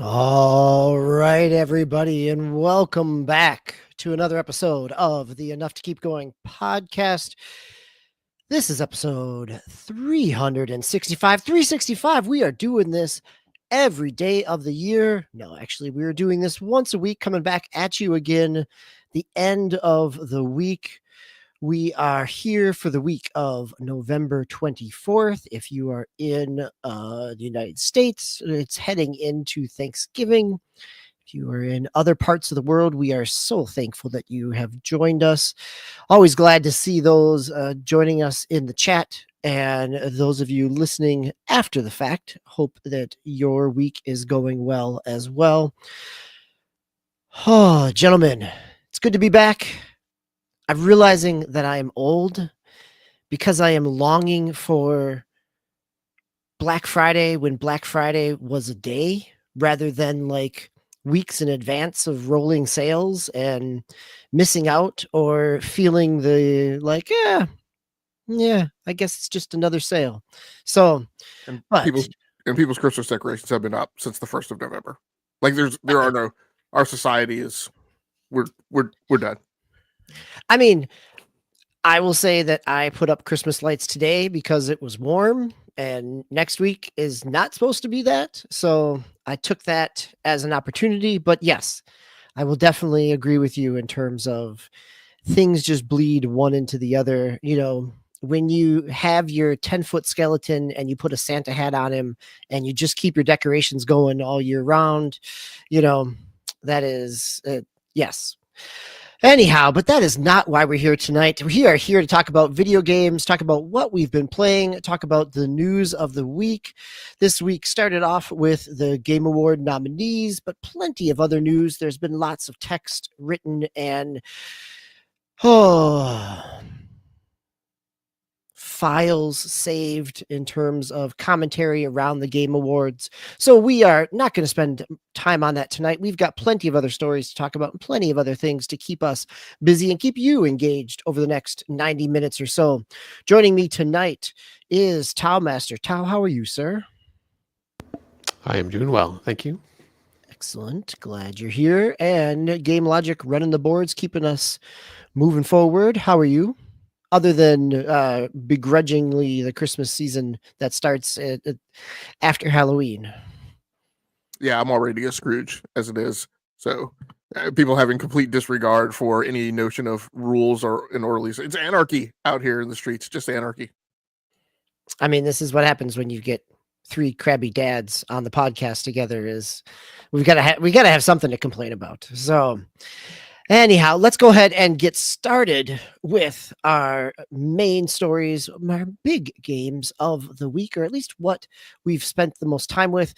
All right, everybody, and welcome back to another episode of the Enough to Keep Going podcast. This is episode 365. 365. We are doing this every day of the year. No, actually, we are doing this once a week, coming back at you again the end of the week. We are here for the week of November 24th. If you are in the United States, it's heading into Thanksgiving. If you are in other parts of the world, we are so thankful that you have joined us. Always glad to see those joining us in the chat. And those of you listening after the fact, hope that your week is going well as well. Oh, gentlemen, it's good to be back. I'm realizing that I am old because I am longing for Black Friday when Black Friday was a day rather than like weeks in advance of rolling sales and missing out or feeling the like, yeah, I guess it's just another sale. So, and but people's Christmas decorations have been up since the 1st of November. Like there are no, our society is we're done. I mean, I will say that I put up Christmas lights today because it was warm and next week is not supposed to be that. So I took that as an opportunity. But yes, I will definitely agree with you in terms of things just bleed one into the other. You know, when you have your 10-foot skeleton and you put a Santa hat on him and you just keep your decorations going all year round, you know, that is, yes. Anyhow, but that is not why we're here tonight. We are here to talk about video games, talk about what we've been playing, talk about the news of the week. This week started off with the Game Award nominees, but plenty of other news. There's been lots of text written and files saved in terms of commentary around the Game Awards. So we are not going to spend time on that tonight. We've got plenty of other stories to talk about and plenty of other things to keep us busy and keep you engaged over the next 90 minutes or so. Joining me tonight is Tao Master. Tao, how are you, sir? I am doing well. Thank you. Excellent. Glad you're here. And Game Logic running the boards, keeping us moving forward. How are you? Other than begrudgingly the Christmas season that starts after Halloween. Yeah, I'm already a Scrooge as it is. So people having complete disregard for any notion of rules or an orderly. It's anarchy out here in the streets. Just anarchy. I mean, this is what happens when you get three crabby dads on the podcast together. Is we gotta have something to complain about. So. Anyhow, let's go ahead and get started with our main stories, our big games of the week, or at least what we've spent the most time with.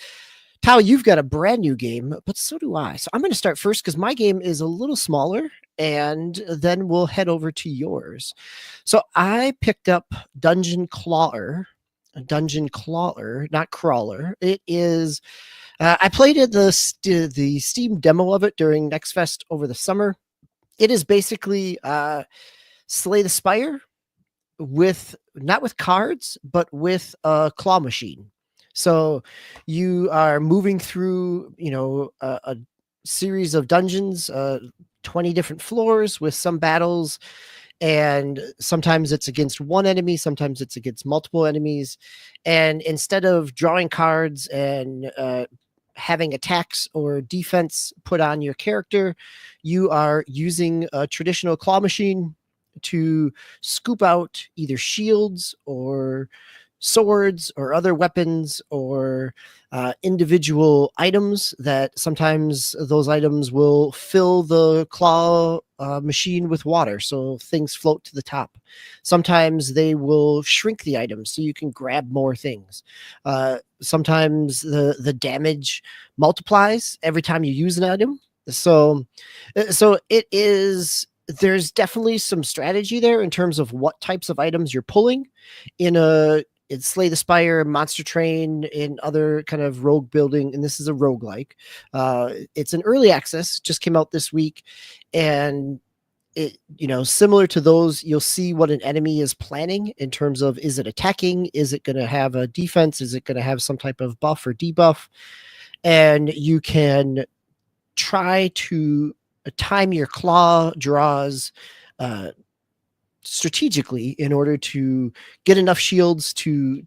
Tao, you've got a brand new game, but so do I. So I'm going to start first because my game is a little smaller, and then we'll head over to yours. So I picked up Clawler, not Crawler. It is. I played the Steam demo of it during Next Fest over the summer. It is basically Slay the Spire not with cards, but with a claw machine. So you are moving through, a series of dungeons, 20 different floors with some battles. And sometimes it's against one enemy, sometimes it's against multiple enemies. And instead of drawing cards and having attacks or defense put on your character, you are using a traditional claw machine to scoop out either shields or swords or other weapons or individual items that sometimes those items will fill the claw machine with water so things float to the top. Sometimes they will shrink the items so you can grab more things. Sometimes the damage multiplies every time you use an item. So it is, there's definitely some strategy there in terms of what types of items you're pulling in Slay the Spire, Monster Train, in other kind of rogue building, and this is a roguelike. It's an early access, just came out this week, and it, similar to those, you'll see what an enemy is planning in terms of, is it attacking? Is it going to have a defense? Is it going to have some type of buff or debuff? and you can try to time your claw draws strategically in order to get enough shields to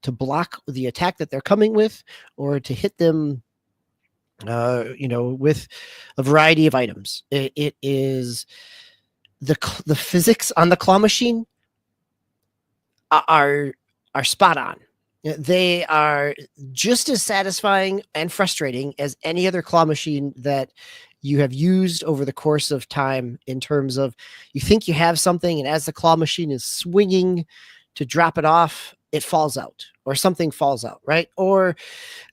block the attack that they're coming with, or to hit them with a variety of items. It is the physics on the claw machine are spot on. They are just as satisfying and frustrating as any other claw machine that you have used over the course of time, in terms of you think you have something, and as the claw machine is swinging to drop it off, it falls out, or something falls out, right? Or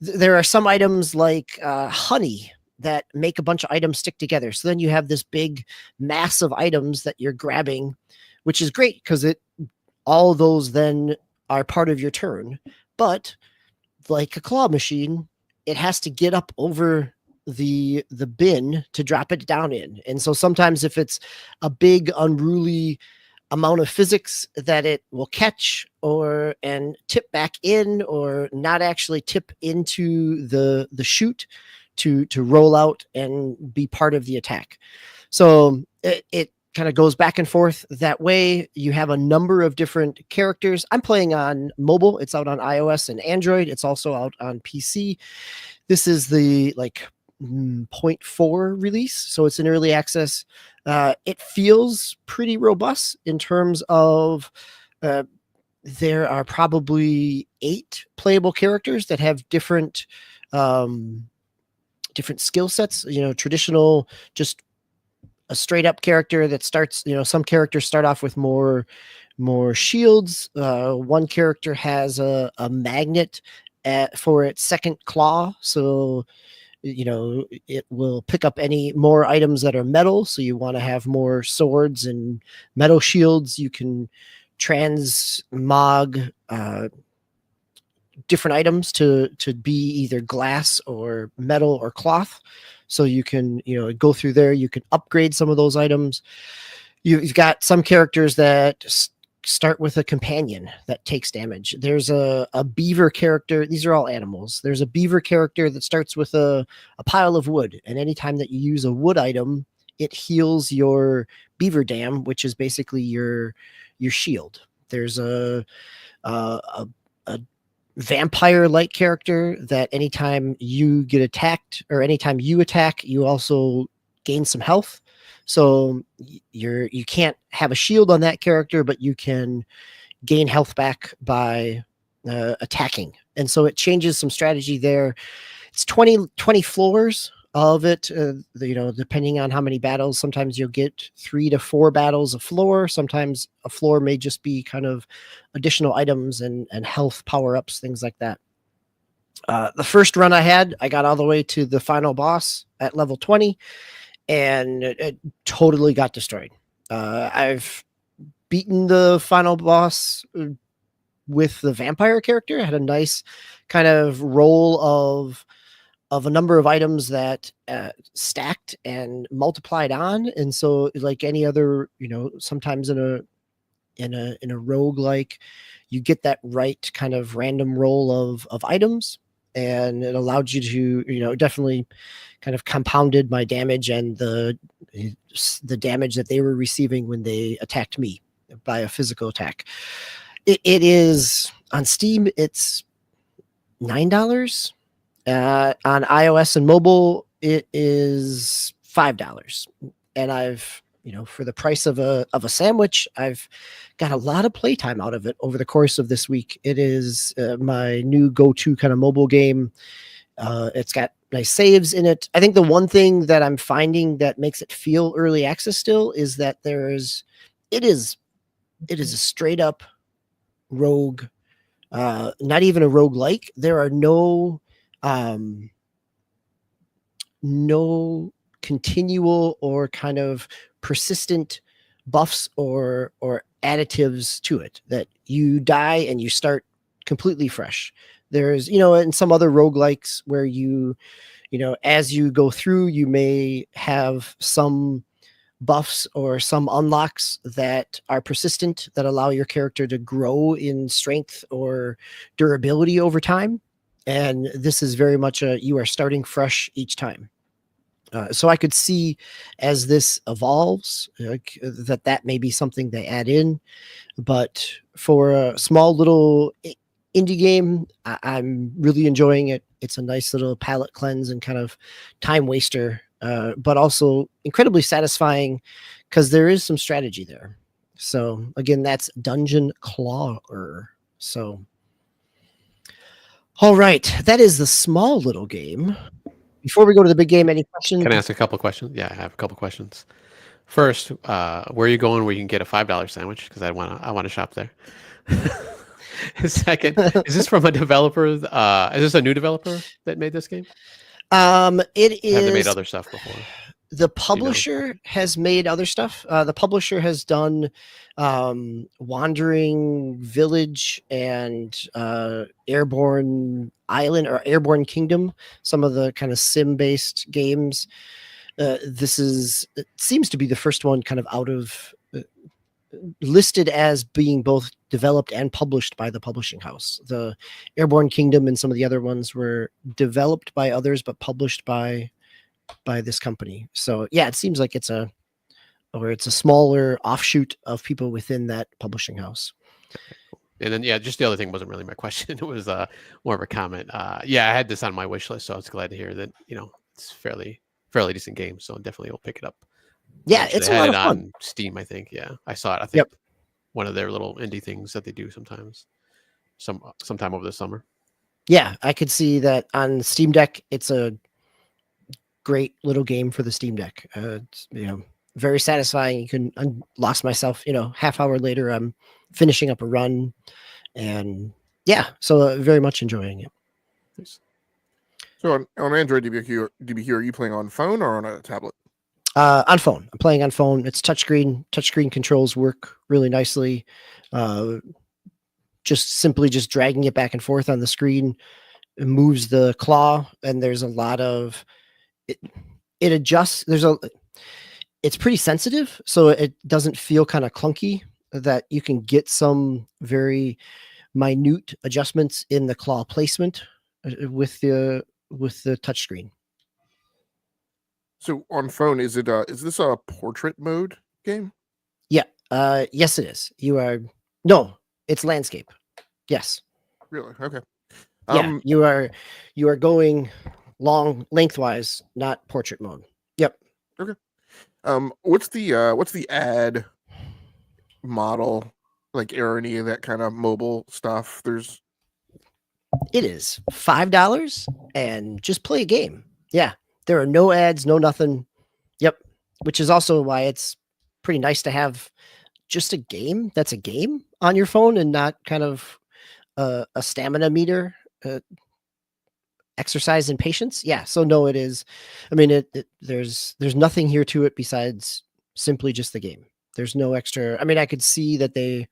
there are some items like honey that make a bunch of items stick together. So then you have this big mass of items that you're grabbing, which is great because all of those then are part of your turn. But like a claw machine, it has to get up over the bin to drop it down in. And so sometimes if it's a big unruly amount of physics, that it will catch and tip back in, or not actually tip into the chute to roll out and be part of the attack. So it kind of goes back and forth that way. You have a number of different characters. I'm playing on mobile. It's out on iOS and Android. It's also out on PC. This is the 0.4 release, so it's in early access. It feels pretty robust in terms of there are probably 8 playable characters that have different skill sets. Traditional, just a straight up character that starts, some characters start off with more shields. One character has a magnet for its second claw, so it will pick up any more items that are metal. So you want to have more swords and metal shields. You can transmog different items to be either glass or metal or cloth. So you can go through there. You can upgrade some of those items. You've got some characters that start with a companion that takes damage. There's a beaver character. These are all animals. There's a beaver character that starts with a pile of wood, and anytime that you use a wood item, it heals your beaver dam, which is basically your shield. There's a vampire-like character that anytime you get attacked, or anytime you attack, you also gain some health. So you can't have a shield on that character, but you can gain health back by attacking. And so it changes some strategy there. It's 20 floors of it, depending on how many battles. Sometimes you'll get 3 to 4 battles a floor. Sometimes a floor may just be kind of additional items and health power-ups, things like that. The first run I had, I got all the way to the final boss at level 20, and it totally got destroyed. I've beaten the final boss with the vampire character. I had a nice kind of roll of a number of items that stacked and multiplied on. And so, like any other, sometimes in a roguelike, you get that right kind of random roll of items, and it allowed you to, definitely kind of compounded my damage and the damage that they were receiving when they attacked me by a physical attack. It is on Steam. It's $9. On iOS and mobile, it is $5. And I've, for the price of a sandwich, I've got a lot of playtime out of it over the course of this week. It is my new go-to kind of mobile game. It's got nice saves in it. I think the one thing that I'm finding that makes it feel early access still is that it is a straight up rogue, not even a roguelike. There are no continual or kind of persistent buffs or additives to it, that you die and you start completely fresh. There's, in some other roguelikes where as you go through, you may have some buffs or some unlocks that are persistent, that allow your character to grow in strength or durability over time. and this is very much you are starting fresh each time. So I could see as this evolves that may be something they add in, but for a small little indie game, I'm really enjoying it. It's a nice little palate cleanse and kind of time waster, but also incredibly satisfying because there is some strategy there. So again, that's Dungeon Clawler. So, all right, that is the small little game. Before we go to the big game, any questions? Can I ask a couple questions? Yeah, I have a couple questions. First, where are you going where you can get a $5 sandwich? Because I want to shop there. Second, is this from a developer? Is this a new developer that made this game? It is. Have they made other stuff before? The publisher has made other stuff. The publisher has done Wandering Village and Airborne Island or Airborne Kingdom, some of the kind of sim-based games. It seems to be the first one kind of out of listed as being both developed and published by the publishing house. The Airborne Kingdom and some of the other ones were developed by others but published by this company. So yeah, it seems like it's a smaller offshoot of people within that publishing house. And then, yeah, just the other thing wasn't really my question. It was more of a comment. Yeah, I had this on my wish list, so I was glad to hear that, it's fairly decent game. So definitely will pick it up. Yeah, it's a lot of fun. On Steam, I think. Yeah, I saw it. I think one of their little indie things that they do sometimes, sometime over the summer. Yeah, I could see that on Steam Deck. It's a great little game for the Steam Deck. It's, very satisfying. You can lost myself. Half hour later, I'm finishing up a run, and yeah, so very much enjoying it. Nice. So on Android DBQ, are you playing on phone or on a tablet? On phone. I'm playing on phone. It's touchscreen. Touchscreen controls work really nicely. Just dragging it back and forth on the screen moves the claw, and there's a lot of it adjusts. It's pretty sensitive, so it doesn't feel kind of clunky. That you can get some very minute adjustments in the claw placement with the touchscreen. So on phone, is this a portrait mode game? Yeah. Yes, it is. It's landscape. Yes. Really? Okay. Yeah, you are going long lengthwise, not portrait mode. Yep. Okay. What's the ad model like, or any of that kind of mobile stuff? It is $5 and just play a game. Yeah. There are no ads, no nothing. Yep. Which is also why it's pretty nice to have just a game that's a game on your phone and not kind of a stamina meter, exercise and patience. Yeah. So no, it is. I mean, there's nothing here to it besides simply just the game. There's no extra. I mean, I could see that they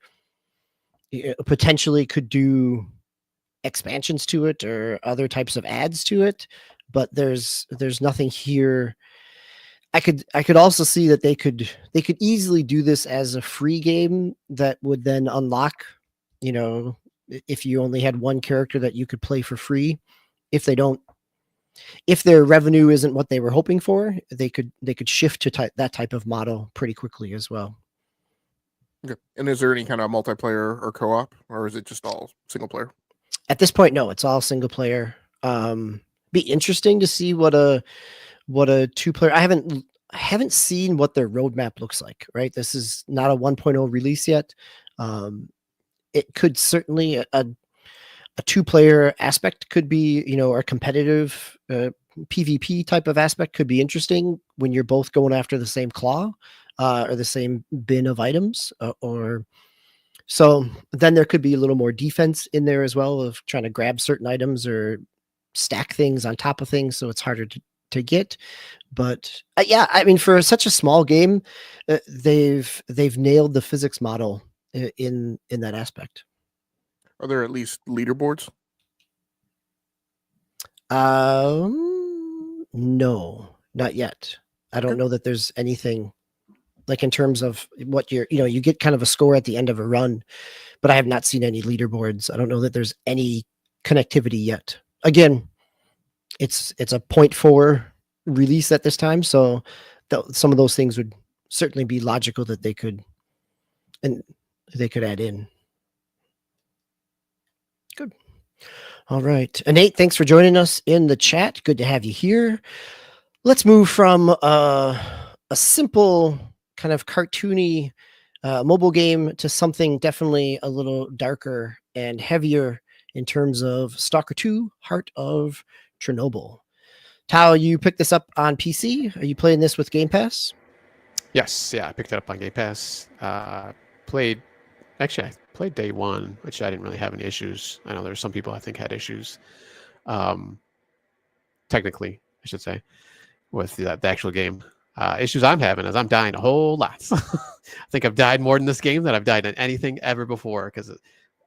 potentially could do expansions to it or other types of ads to it, but there's nothing here. I could also see that they could easily do this as a free game that would then unlock, if you only had one character that you could play for free. If their revenue isn't what they were hoping for, they could shift to that type of model pretty quickly as well. Okay. And is there any kind of multiplayer or co-op, or is it just all single player? At this point, no, it's all single player. Be interesting to see what a 2-player. I haven't seen what their roadmap looks like. Right, this is not a 1.0 release yet. It could certainly a 2-player aspect could be, or competitive PvP type of aspect could be interesting when you're both going after the same claw or the same bin of items, or so then there could be a little more defense in there as well of trying to grab certain items or stack things on top of things, so it's harder to get. But yeah, I mean, for such a small game, they've nailed the physics model in that aspect. Are there at least leaderboards? No, not yet. I don't know that there's anything like in terms of what you get kind of a score at the end of a run, but I have not seen any leaderboards. I don't know that there's any connectivity yet. again, it's a 0.4 release at this time, so some of those things would certainly be logical that they could add in. Good. All right. Nate, thanks for joining us in the chat. Good to have you here. Let's move from a simple kind of cartoony mobile game to something definitely a little darker and heavier in terms of S.T.A.L.K.E.R 2, Heart of Chornobyl. Tao, you picked this up on PC. Are you playing this with Game Pass? Yes, yeah, I picked it up on Game Pass. Played Actually, I played day one, which I didn't really have any issues. I know there's some people I think had issues. Technically, I should say, with the actual game. Issues I'm having is I'm dying a whole lot. I think I've died more in this game than I've died in anything ever before, because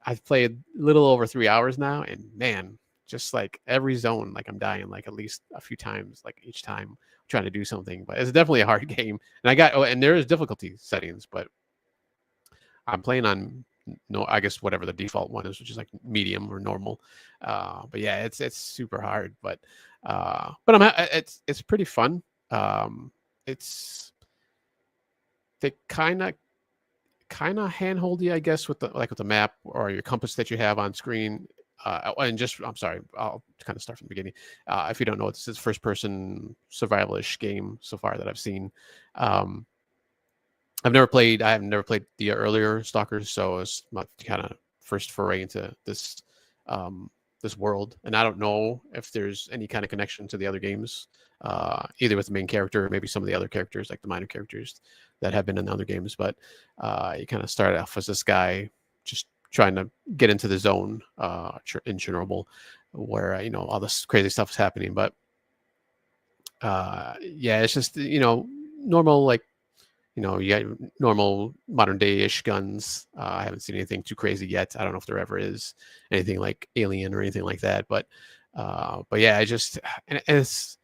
I've played a little over 3 hours now, and man, just like every zone, like I'm dying like at least a few times, like each time trying to do something. But it's definitely a hard game, and and there is difficulty settings, but I'm playing on I guess whatever the default one is, which is like medium or normal. But yeah, it's super hard, but it's pretty fun. It's they kind of handhold you, I guess, with the map or your compass that you have on screen. And just, I'm sorry, I'll kind of start from the beginning. If you don't know, this is first person survival-ish game so far that I've seen. I have never played the earlier Stalkers, so it's my kind of first foray into this this world, and I don't know if there's any kind of connection to the other games, either with the main character or maybe some of the other characters, like the minor characters that have been in the other games. But you kind of start off as this guy just trying to get into the zone in Chernobyl, where all this crazy stuff is happening. But yeah, it's just normal, like you got normal modern day-ish guns. I haven't seen anything too crazy yet. I don't know if there ever is anything like Alien or anything like that. But yeah, and it's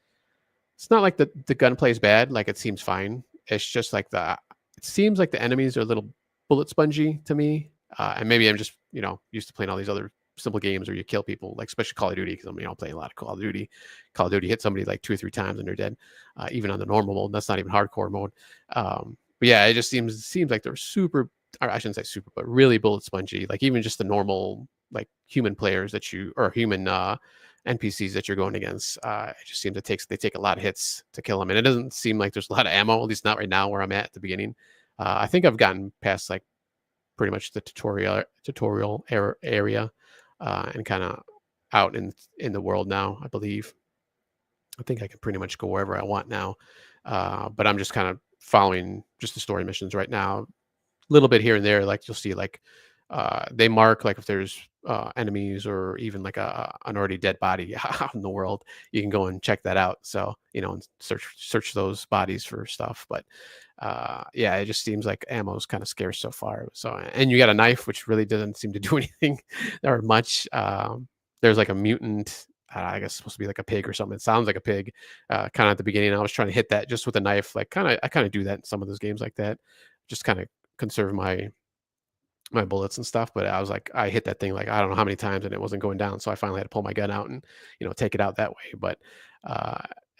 not like the gunplay is bad. Like, it seems fine. It's just like it seems like the enemies are a little bullet spongy to me. And maybe I'm just used to playing all these other simple games where you kill people, like especially Call of Duty, because I'm playing a lot of Call of Duty. Call of Duty hit somebody like 2 or 3 times and they're dead, even on the normal mode. That's not even hardcore mode. But yeah, it just seems like they're super, or I shouldn't say super, but really bullet spongy. Like, even just the normal like human players or human NPCs that you're going against, it just seems they take a lot of hits to kill them, and it doesn't seem like there's a lot of ammo, at least not right now where I'm at the beginning. I think I've gotten past like pretty much the tutorial area, and kind of out in the world now. I believe I think I can pretty much go wherever I want now, but I'm just kind of following just the story missions right now, a little bit here and there. Like, you'll see like they mark like if there's enemies or even like an already dead body out in the world, you can go and check that out. So and search those bodies for stuff. But yeah, it just seems like ammo is kind of scarce so far. So, and you got a knife, which really doesn't seem to do anything or much. There's like a mutant, I guess supposed to be like a pig or something. It sounds like a pig. Kind of at the beginning, I was trying to hit that just with a knife. Like, I kind of do that in some of those games like that, just kind of conserve my bullets and stuff. But I hit that thing like I don't know how many times, and it wasn't going down. So I finally had to pull my gun out and take it out that way. But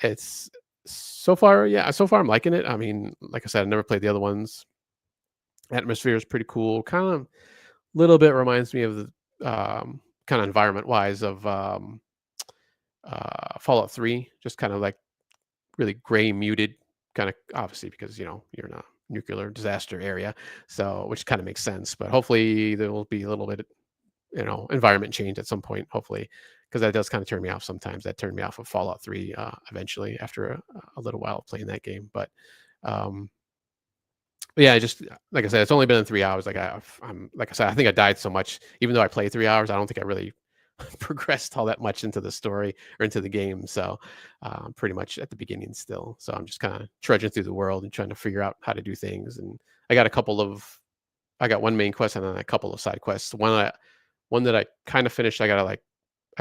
it's so far I'm liking it. I mean, like I said, I never played the other ones. Atmosphere is pretty cool. Kind of little bit reminds me of the kind of environment wise of Fallout 3, just kind of like really gray, muted, kind of, obviously because you're in a nuclear disaster area, so which kind of makes sense. But hopefully there will be a little bit environment change at some point, hopefully, because that does kind of turn me off sometimes. That turned me off of Fallout 3 eventually after a little while of playing that game. But yeah, just like I said, it's only been 3 hours. Like, I'm like I said, I think I died so much. Even though I played 3 hours, I don't think I really progressed all that much into the story or into the game. So pretty much at the beginning still. So I'm just kind of trudging through the world and trying to figure out how to do things. And I got one main quest and then a couple of side quests. One that I kind of finished. I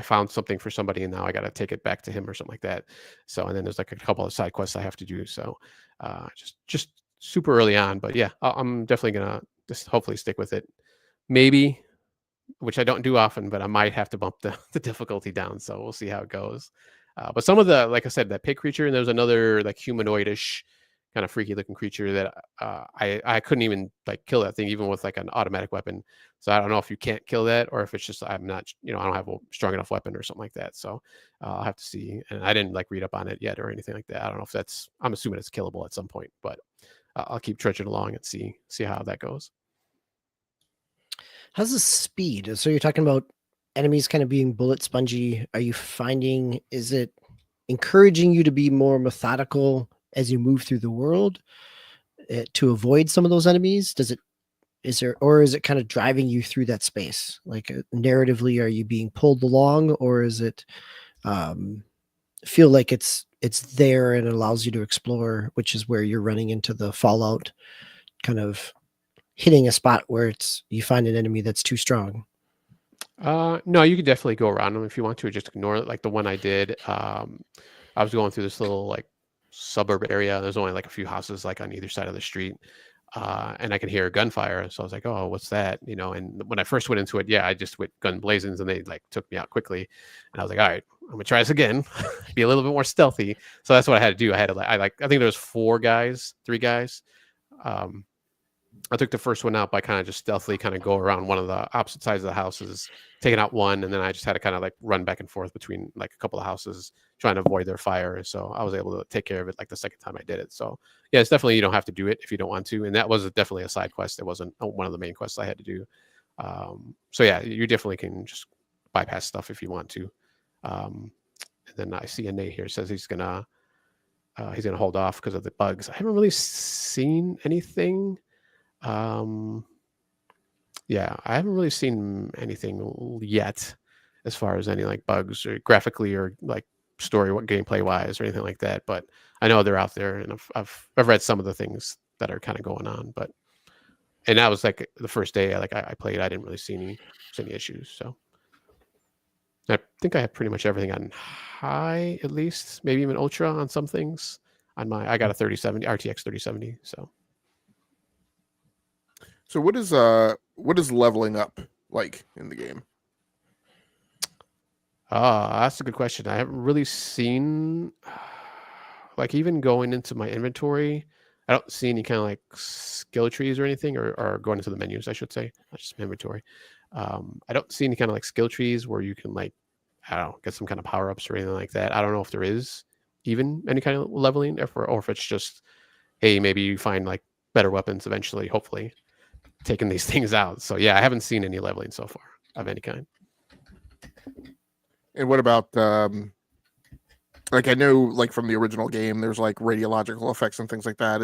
found something for somebody, and now I got to take it back to him or something like that. So, and then there's like a couple of side quests I have to do. So just super early on, but yeah, I'm definitely gonna just hopefully stick with it. Maybe which I don't do often, but I might have to bump the difficulty down. So we'll see how it goes. But some of the, like I said, that pig creature, and there's another like humanoidish kind of freaky looking creature that I couldn't even like kill that thing even with like an automatic weapon. So I don't know if you can't kill that or if it's just I'm not, I don't have a strong enough weapon or something like that. So I'll have to see. And I didn't like read up on it yet or anything like that. I don't know if that's, I'm assuming it's killable at some point, but I'll keep trudging along and see how that goes. How's the speed? So you're talking about enemies kind of being bullet spongy. Are you finding, is it encouraging you to be more methodical as you move through the world to avoid some of those enemies? Is it kind of driving you through that space? Like narratively, are you being pulled along, or is it feel like it's there and it allows you to explore, which is where you're running into the Fallout kind of hitting a spot where you find an enemy that's too strong? No, you could definitely go around them if you want to, or just ignore it. Like the one I did, I was going through this little like suburb area. There's only like a few houses like on either side of the street, and I could hear gunfire. So I was like, "Oh, what's that?" And when I first went into it, yeah, I just went gun blazing, and they like took me out quickly. And I was like, "All right, I'm gonna try this again, be a little bit more stealthy." So that's what I had to do. I had to I think there was 3 guys. I took the first one out by kind of just stealthily kind of go around one of the opposite sides of the houses, taking out one, and then I just had to kind of like run back and forth between like a couple of houses, trying to avoid their fire. So I was able to take care of it like the second time I did it. So yeah, it's definitely, you don't have to do it if you don't want to, and that was definitely a side quest. It wasn't one of the main quests I had to do. So yeah, you definitely can just bypass stuff if you want to. And then I see a Nate here says he's gonna hold off because of the bugs. I haven't really seen anything. Yeah, I haven't really seen anything yet as far as any like bugs or graphically or like story, what gameplay wise or anything like that. But I know they're out there, and I've read some of the things that are kind of going on. But and that was like the first day I played. I didn't really see any issues. So I think I have pretty much everything on high, at least maybe even ultra on some things. On I got a 3070 RTX 3070. So what is leveling up like in the game? That's a good question. I haven't really seen, like, even going into my inventory, I don't see any kind of like skill trees or anything, or going into the menus, I should say, not just inventory. I don't see any kind of like skill trees where you can like, I don't know, get some kind of power ups or anything like that. I don't know if there is even any kind of leveling, or if it's just, hey, maybe you find like better weapons eventually, hopefully, taking these things out. So yeah, I haven't seen any leveling so far of any kind. And what about like I know like from the original game there's like radiological effects and things like that.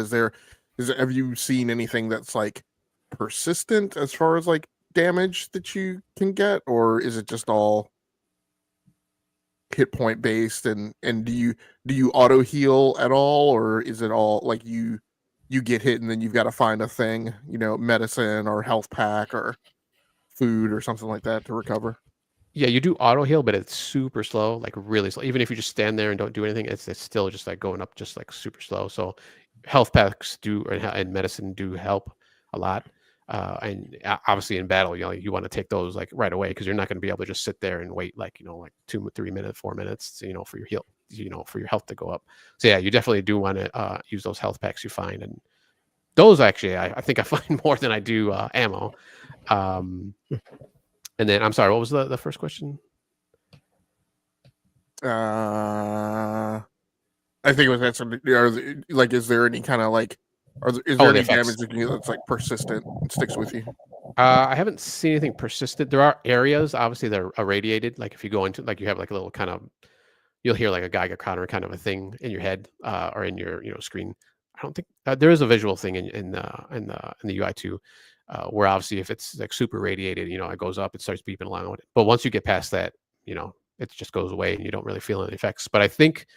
Have you seen anything that's like persistent as far as like damage that you can get, or is it just all hit point based, and do you auto heal at all, or is it all like you get hit and then you've got to find a thing, medicine or health pack or food or something like that to recover? Yeah, you do auto heal, but it's super slow, like really slow. Even if you just stand there and don't do anything, it's still just like going up just like super slow. So health packs and medicine do help a lot. And obviously in battle, you want to take those like right away, because you're not going to be able to just sit there and wait like 2, 3 minutes, 4 minutes, for your heal, for your health to go up. So yeah, you definitely do want to use those health packs you find, and those actually I think I find more than I do ammo. And then I'm sorry, what was the first question? I think it was answered. Is there any kind of like, is Oh, there the any damage effects. that you that's like persistent and sticks with you? I haven't seen anything persistent. There are areas, obviously, that are irradiated. Like if you go into, like, you have like a little kind of, you'll hear like a Geiger counter kind of a thing in your head or in your screen. I don't think there is a visual thing in the UI too, where obviously if it's like super radiated, it goes up, it starts beeping along with it. But once you get past that, it just goes away and you don't really feel any effects. But I think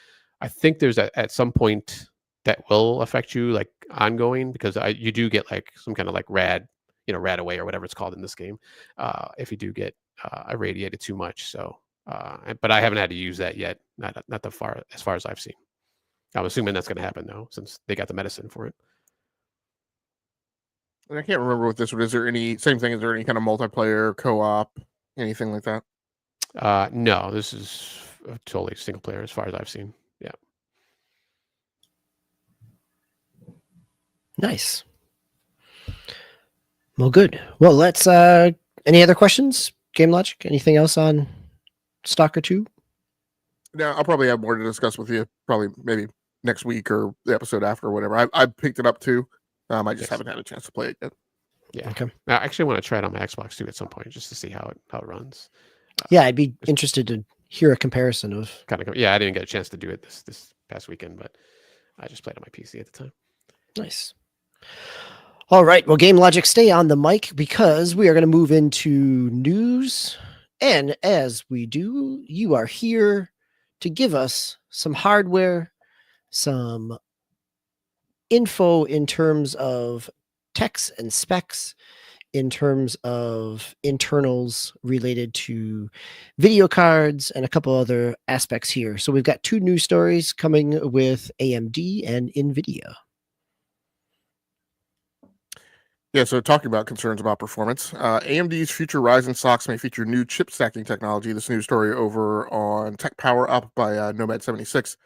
there's at some point that will affect you like ongoing, because you do get like some kind of like rad away or whatever it's called in this game, if you do get irradiated too much. So, but I haven't had to use that yet. Not as far as I've seen. I'm assuming that's going to happen though, since they got the medicine for it. And I can't remember what this one is. There any same thing? Is there any kind of multiplayer, co-op, anything like that? No, this is totally single player as far as I've seen. Yeah. Nice. Well, good. Well, let's. Any other questions? Game Logic? Anything else on Stalker 2? Now I'll probably have more to discuss with you. Probably maybe next week or the episode after or whatever. I picked it up too. I just Yes. haven't had a chance to play it yet. Yeah. Okay. I actually want to try it on my Xbox too at some point just to see how it runs. Yeah, I'd be interested to hear a comparison of. Yeah, I didn't get a chance to do it this past weekend, but I just played on my PC at the time. Nice. All right. Well, Game Logic, stay on the mic because we are going to move into news. And as we do, you are here to give us some hardware, some info in terms of techs and specs, in terms of internals related to video cards, and a couple other aspects here. So we've got 2 news stories coming with AMD and NVIDIA. Yeah, so talking about concerns about performance, AMD's future Ryzen socks may feature new chip stacking technology. This news story over on Tech Power Up by Nomad76.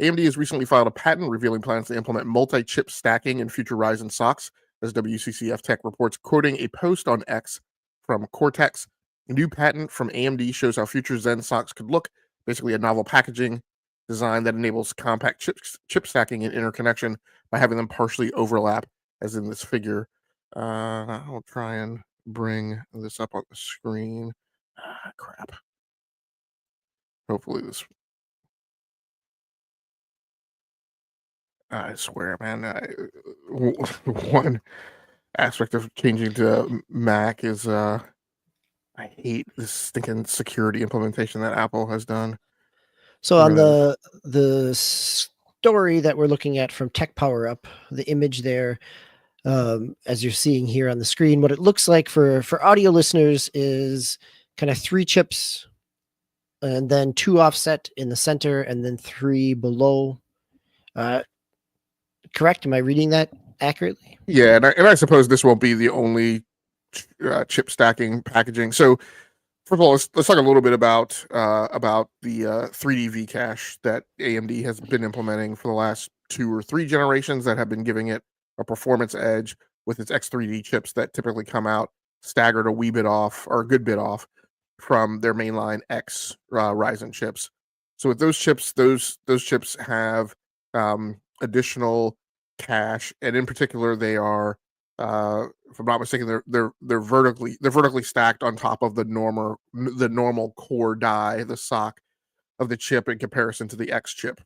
AMD has recently filed a patent revealing plans to implement multi-chip stacking in future Ryzen socks, as WCCF Tech reports, quoting a post on X from Cortex. A new patent from AMD shows how future Zen socks could look, basically a novel packaging design that enables compact chip stacking and interconnection by having them partially overlap, as in this figure. I'll try and bring this up on the screen. Crap. Hopefully this. I swear, man. One aspect of changing to Mac is I hate this stinking security implementation that Apple has done. So on the story that we're looking at from Tech Power Up, the image there, as you're seeing here on the screen, what it looks like for audio listeners is kind of 3 chips and then 2 offset in the center and then 3 below. Correct? Am I reading that accurately? Yeah, and I suppose this won't be the only chip stacking packaging. So first of all, let's talk a little bit about the 3D V cache that AMD has been implementing for the last 2 or 3 generations that have been giving it a performance edge with its X3D chips that typically come out staggered a wee bit off or a good bit off from their mainline X Ryzen chips. So with those chips, those chips have additional cache, and in particular, they are if I'm not mistaken, they're vertically stacked on top of the normal core die, the sock of the chip in comparison to the X chip.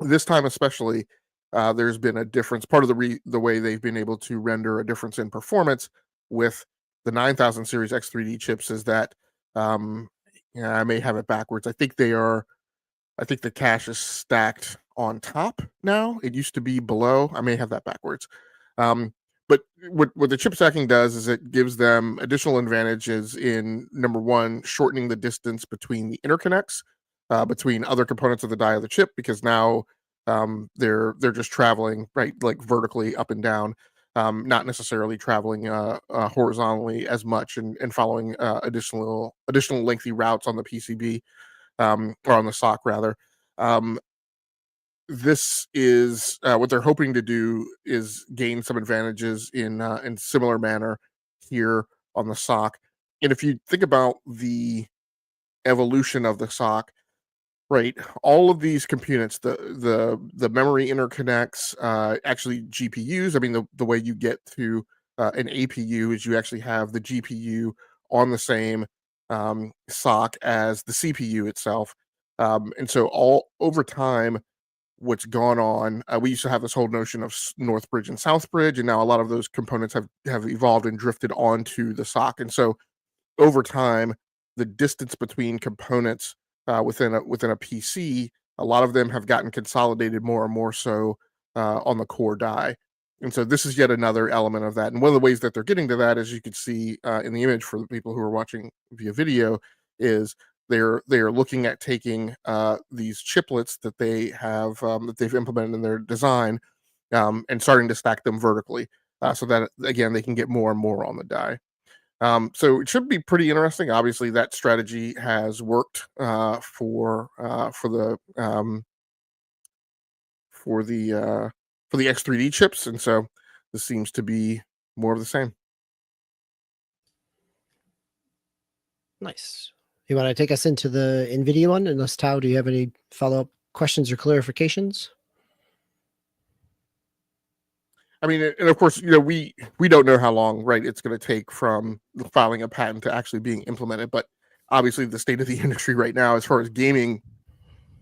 This time especially, there's been a difference. Part of the way they've been able to render a difference in performance with the 9000 series X3D chips is that I may have it backwards. I think the cache is stacked on top now. It used to be below. I may have that backwards. But what the chip stacking does is it gives them additional advantages in, number one, shortening the distance between the interconnects, between other components of the die of the chip, because now they're just traveling right, like vertically up and down, not necessarily traveling horizontally as much and following additional lengthy routes on the PCB, or on the sock rather. This is what they're hoping to do is gain some advantages in similar manner here on the sock. And if you think about the evolution of the sock, right, all of these components, the memory interconnects, actually GPUs. I mean, the way you get to an APU is you actually have the GPU on the same sock as the CPU itself, and so all over time what's gone on. We used to have this whole notion of North Bridge and South Bridge, and now a lot of those components have evolved and drifted onto the sock. And so over time, the distance between components within a PC, a lot of them have gotten consolidated more and more so on the core die. And so this is yet another element of that. And one of the ways that they're getting to that, as you can see in the image for the people who are watching via video, is they're looking at taking these chiplets that they have that they've implemented in their design, and starting to stack them vertically. so that again they can get more and more on the die. So it should be pretty interesting. Obviously, that strategy has worked for the X3D chips, and so this seems to be more of the same. Nice. You want to take us into the NVIDIA one? Unless Tao, do you have any follow-up questions or clarifications? I mean, and of course, we don't know how long, right, it's going to take from filing a patent to actually being implemented. But obviously, the state of the industry right now, as far as gaming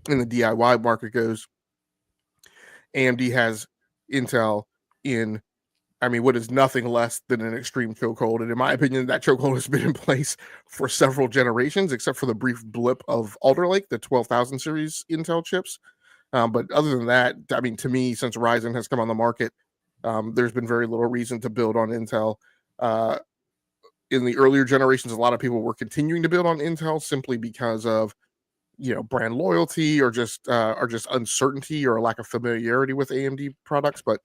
in the DIY market goes, AMD has Intel in, I mean, what is nothing less than an extreme chokehold. And in my opinion, that chokehold has been in place for several generations, except for the brief blip of Alder Lake, the 12,000 series Intel chips. But other than that, I mean, to me, since Ryzen has come on the market, there's been very little reason to build on Intel. In the earlier generations, a lot of people were continuing to build on Intel simply because of brand loyalty or just uncertainty or a lack of familiarity with AMD products. But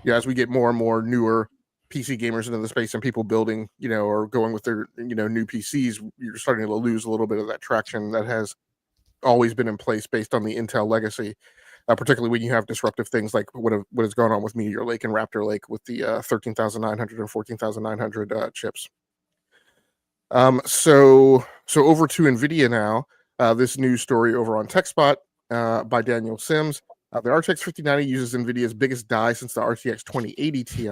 as we get more and more newer PC gamers into the space and people building, or going with their new PCs, you're starting to lose a little bit of that traction that has always been in place based on the Intel legacy. Particularly when you have disruptive things like what has gone on with Meteor Lake and Raptor Lake with the 13,900 and 14,900 chips. So over to NVIDIA now. This news story over on TechSpot by Daniel Sims. The RTX 5090 uses NVIDIA's biggest die since the RTX 2080 Ti.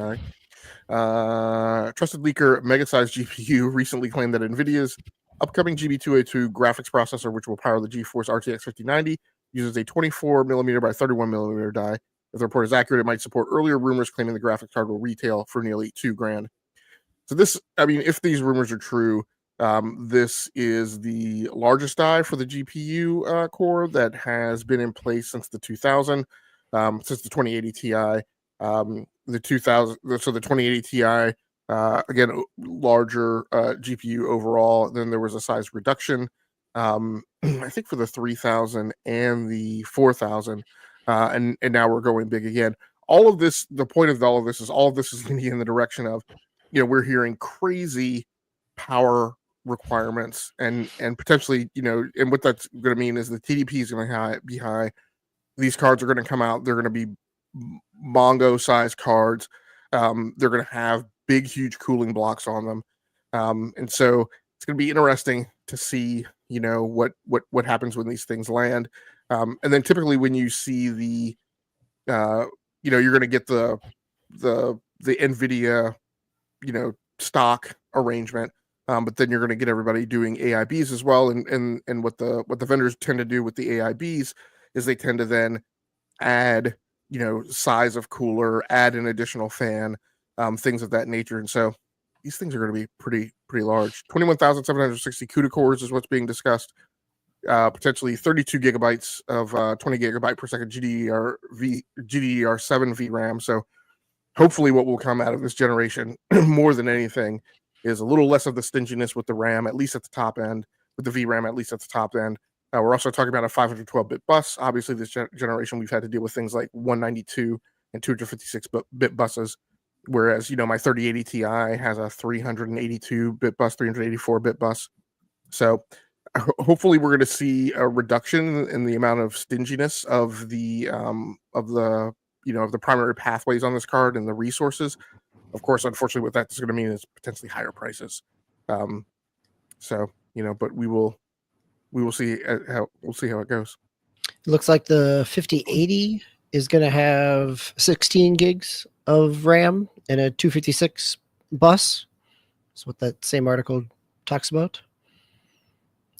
Trusted leaker Megasized GPU recently claimed that NVIDIA's upcoming GB202 graphics processor, which will power the GeForce RTX 5090, uses a 24mm by 31mm die. If the report is accurate, it might support earlier rumors claiming the graphics card will retail for nearly $2,000. So this, I mean, if these rumors are true, this is the largest die for the GPU core that has been in place since the 2000, since the 2080 Ti. The 2000, so the 2080 Ti, again, larger GPU overall. Then there was a size reduction, I think for the 3000 and the 4000, and now we're going big again. All of this, the point of all of this is leading in the direction of, we're hearing crazy power requirements and potentially, and what that's going to mean is the TDP is going to be high. These cards are going to come out. They're going to be Mongo size cards. They're going to have big, huge cooling blocks on them. And so it's going to be interesting to see, what happens when these things land. And then typically when you see the, you're going to get the NVIDIA, stock arrangement. But then you're going to get everybody doing AIBs as well. And what the vendors tend to do with the AIBs is they tend to then add, size of cooler, add an additional fan, things of that nature. And so these things are going to be pretty large. 21,760 CUDA cores is what's being discussed. Potentially 32 gigabytes of 20 gigabyte per second GDDR7 VRAM. So hopefully what will come out of this generation more than anything is a little less of the stinginess with the RAM, at least at the top end, with the VRAM, at least at the top end. We're also talking about a 512-bit bus. Obviously, this generation, we've had to deal with things like 192 and 256-bit buses, whereas, my 3080 Ti has a 382-bit bus, 384-bit bus. So hopefully we're going to see a reduction in the amount of stinginess of the primary pathways on this card and the resources. Of course, unfortunately, what that's going to mean is potentially higher prices. But we will see how it goes. It looks like the 5080 is going to have 16 gigs of RAM and a 256 bus. That's what that same article talks about.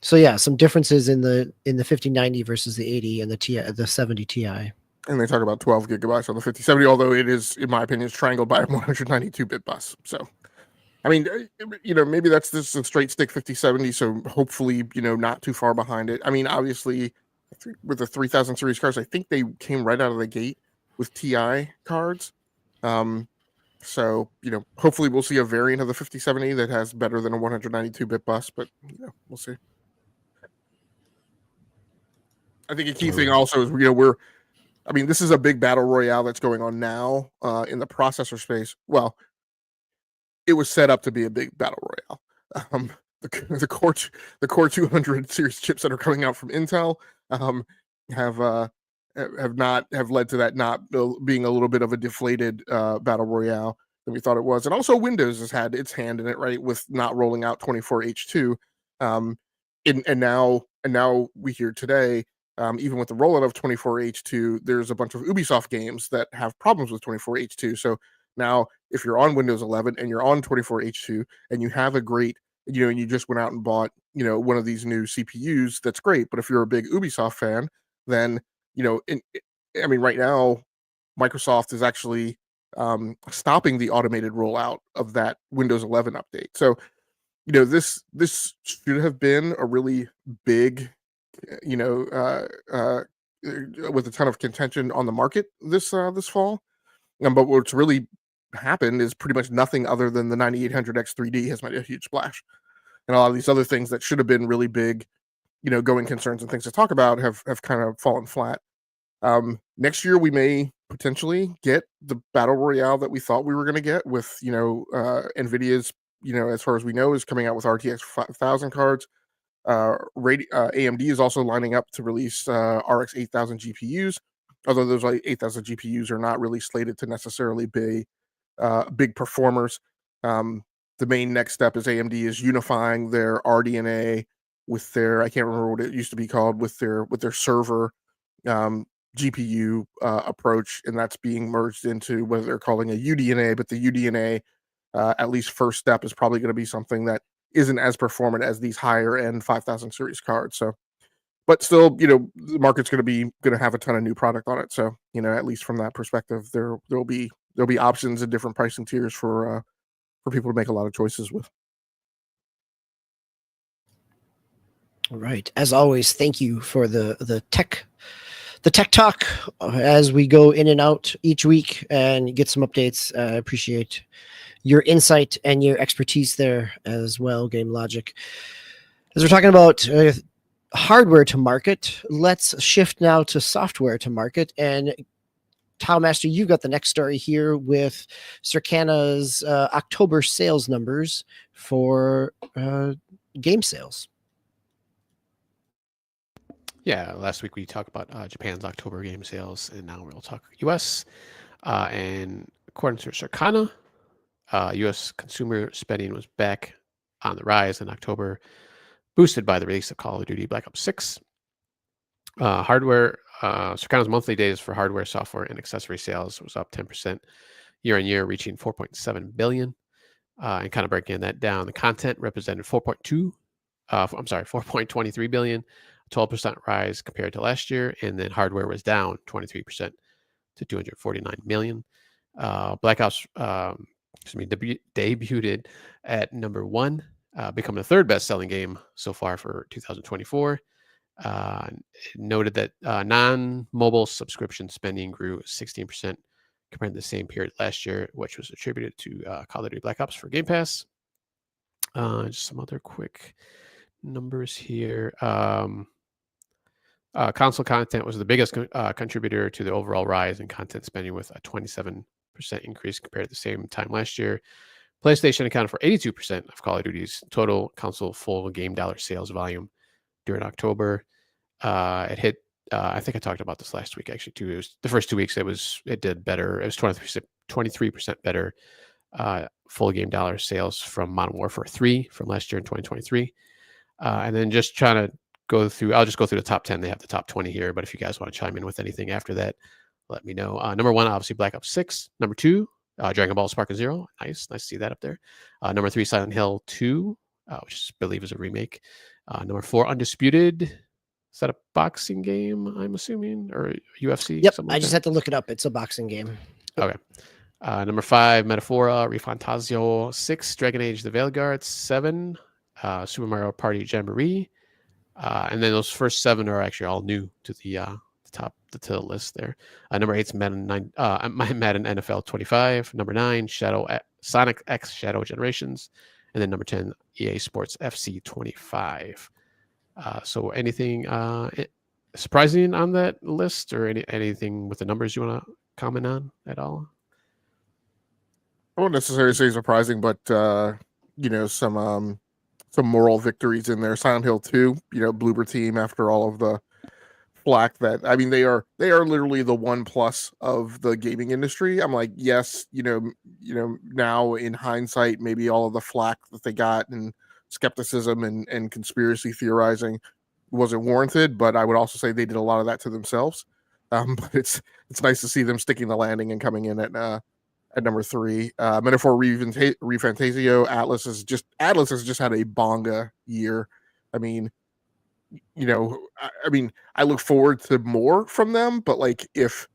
So yeah, some differences in the 5090 versus the 80 and the 70 Ti. And they talk about 12 gigabytes on the 5070, although it is, in my opinion, strangled by a 192-bit bus. So, I mean, maybe that's just a straight stick 5070. So hopefully, not too far behind it. I mean, obviously, with the 3000 series cards, I think they came right out of the gate with Ti cards. So, hopefully we'll see a variant of the 5070 that has better than a 192-bit bus, but, we'll see. I think a key thing also is, this is a big battle royale that's going on now in the processor space. Well, it was set up to be a big battle royale. The Core 200 series chips that are coming out from Intel have led to that not being a little bit of a deflated battle royale than we thought it was. And also Windows has had its hand in it, right, with not rolling out 24H2. And now we hear today, even with the rollout of 24H2, there's a bunch of Ubisoft games that have problems with 24H2. So now if you're on Windows 11 and you're on 24H2 and you have a great, and you just went out and bought, one of these new CPUs, that's great. But if you're a big Ubisoft fan, then, right now, Microsoft is actually stopping the automated rollout of that Windows 11 update. So, this should have been a really big, with a ton of contention on the market this fall. But what's really happened is pretty much nothing other than the 9800X 3D has made a huge splash. And a lot of these other things that should have been really big, going concerns and things to talk about have kind of fallen flat. Next year, we may potentially get the battle royale that we thought we were going to get with, NVIDIA's, as far as we know, is coming out with RTX 5000 cards. AMD is also lining up to release RX 8000 GPUs, although those 8000 GPUs are not really slated to necessarily be big performers. The main next step is AMD is unifying their RDNA with their, I can't remember what it used to be called, with their server GPU approach, and that's being merged into what they're calling a UDNA. But the UDNA, at least first step, is probably going to be something that isn't as performant as these higher end 5000 series cards. So, but still, the market's going to have a ton of new product on it. So, at least from that perspective, there'll be options in different pricing tiers for people to make a lot of choices with. All right. As always, thank you for the tech talk as we go in and out each week and get some updates. I appreciate your insight and your expertise there as well, Game Logic. As we're talking about hardware to market, let's shift now to software to market. And Tilemaster, you've got the next story here with Circana's October sales numbers for game sales. Yeah, last week we talked about Japan's October game sales, and now we'll talk US. And according to Circana, US consumer spending was back on the rise in October, boosted by the release of Call of Duty Black Ops 6. Hardware, Circana's monthly days for hardware, software, and accessory sales was up 10% year on year, reaching 4.7 billion. And kind of breaking that down, the content represented 4.23 billion, 12% rise compared to last year, and then hardware was down 23% to 249 million. Black Ops, debuted at number 1, becoming the third best-selling game so far for 2024. Noted that non-mobile subscription spending grew 16% compared to the same period last year, which was attributed to Call of Duty Black Ops for Game Pass. Just some other quick numbers here. Console content was the biggest contributor to the overall rise in content spending, with a 27% increase compared to the same time last year. PlayStation accounted for 82% of Call of Duty's total console full game dollar sales volume during October. It hit, I think I talked about this last week actually too. It was the first 2 weeks it did better. It was 23% better full game dollar sales from Modern Warfare 3 from last year in 2023. And then just trying to I'll just go through the top 10. They have the top 20 here, but if you guys want to chime in with anything after that, let me know. Number 1, obviously Black Ops 6. Number 2, Dragon Ball Spark of Zero. Nice to see that up there. Number 3, Silent Hill 2, which I believe is a remake. Number 4, Undisputed. Is that a boxing game, I'm assuming, or UFC? Yep, Like I just had to look it up. It's a boxing game. Okay. Number 5, Metaphora Refantazio. 6, Dragon Age The Veilguard. 7, Super Mario Party Jamboree. And then those first 7 are actually all new to the top list there. Number 8 is Madden NFL 25. Number 9, Sonic X Shadow Generations, and then number 10, EA Sports FC 25. So anything surprising on that list, or anything with the numbers you want to comment on at all? I won't necessarily say surprising, but some moral victories in there. Silent Hill 2, Bloober Team, after all of the flack that, I mean, they are literally the one plus of the gaming industry. I'm like, yes, now in hindsight, maybe all of the flack that they got and skepticism and conspiracy theorizing wasn't warranted, but I would also say they did a lot of that to themselves. But it's nice to see them sticking the landing and coming in at number 3. Metaphor Refantasio, Atlas has just had a bonga year. I mean, I look forward to more from them, but like if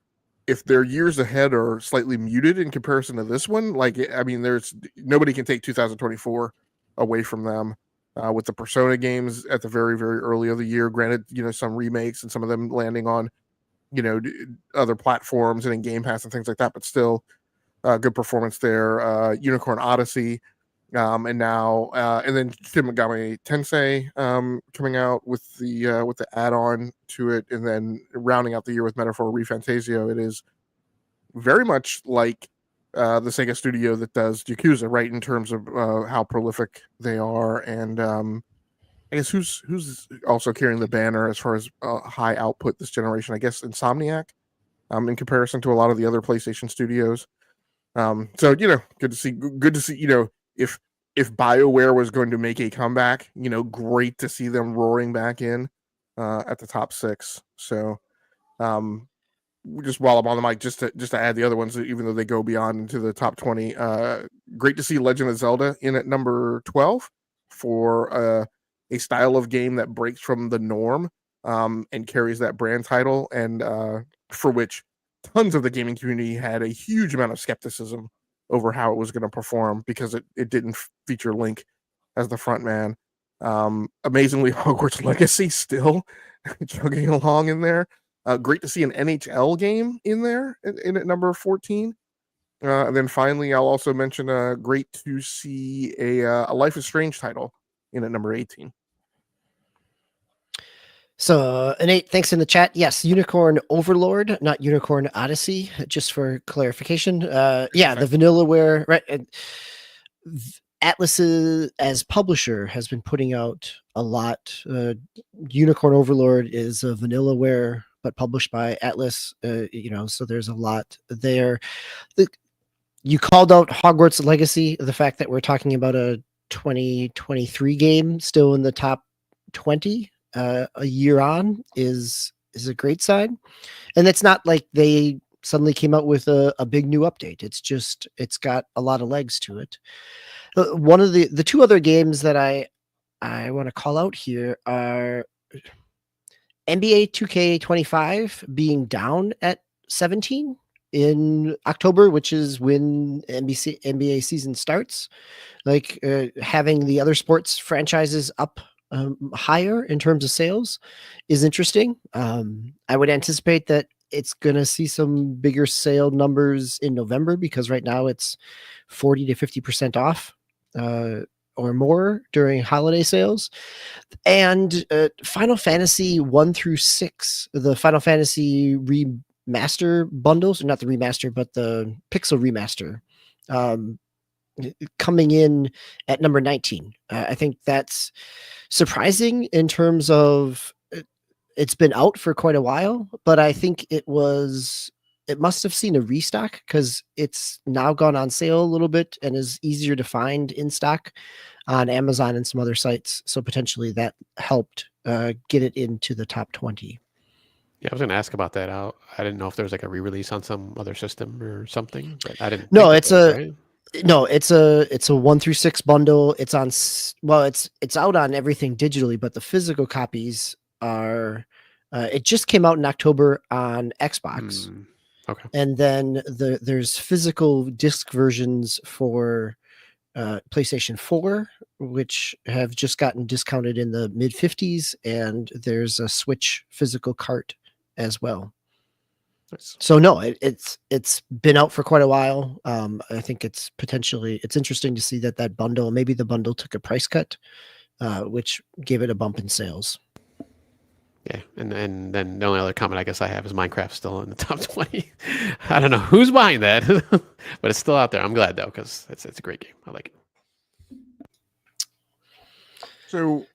their years ahead are slightly muted in comparison to this one, like, I mean, there's nobody can take 2024 away from them. With the Persona games at the very, very early of the year, granted, some remakes and some of them landing on, other platforms and in Game Pass and things like that, but still, good performance there. Unicorn Odyssey, and now and then Shin Megami Tensei coming out with the add-on to it, and then rounding out the year with Metaphor Refantasio. It is very much like the Sega studio that does Yakuza, right? In terms of how prolific they are, and I guess who's also carrying the banner as far as high output this generation? I guess Insomniac, in comparison to a lot of the other PlayStation studios. So good to see. If BioWare was going to make a comeback, great to see them roaring back in at the top 6. So, just while I'm on the mic, just to add the other ones, even though they go beyond into the top 20, great to see Legend of Zelda in at number 12 for a style of game that breaks from the norm and carries that brand title, and for which tons of the gaming community had a huge amount of skepticism over how it was going to perform because it didn't feature Link as the front man. Amazingly, Hogwarts Legacy still chugging along in there. Great to see an NHL game in there in at number 14. And then finally, I'll also mention great to see a Life is Strange title in at number 18. So, Nate, thanks in the chat. Yes, Unicorn Overlord, not Unicorn Odyssey, just for clarification. Yeah, the Vanillaware, right? Atlas as publisher has been putting out a lot. Unicorn Overlord is a Vanillaware, but published by Atlas. So there's a lot there. You called out Hogwarts Legacy, the fact that we're talking about a 2023 game still in the top 20. A year on is a great sign, and it's not like they suddenly came out with a big new update. It's just it's got a lot of legs to it. One of the 2 other games that I want to call out here are NBA 2K25 being down at 17 in October, which is when NBA season starts. Like having the other sports franchises up higher in terms of sales is interesting. I would anticipate that it's going to see some bigger sale numbers in November because right now it's 40 to 50% off or more during holiday sales. And Final Fantasy 1 through 6, the Final Fantasy remaster bundles, not the remaster, but the pixel remaster, coming in at number 19. I think that's surprising in terms of it's been out for quite a while, but I think it must have seen a restock because it's now gone on sale a little bit and is easier to find in stock on Amazon and some other sites. So potentially that helped get it into the top 20. Yeah, I was going to ask about that. I didn't know if there was like a re-release on some other system or something, but I didn't. No, it's a 1 through 6 bundle. It's on, it's out on everything digitally, but the physical copies are, it just came out in October on Xbox. Okay. And then there's physical disc versions for PlayStation 4, which have just gotten discounted in the mid 50s. And there's a Switch physical cart as well. Nice. So no, it's been out for quite a while. I think it's interesting to see that bundle, maybe the bundle took a price cut, which gave it a bump in sales. Yeah, and then the only other comment I guess I have is Minecraft's still in the top 20. I don't know who's buying that, but it's still out there. I'm glad though because it's a great game. I like it. So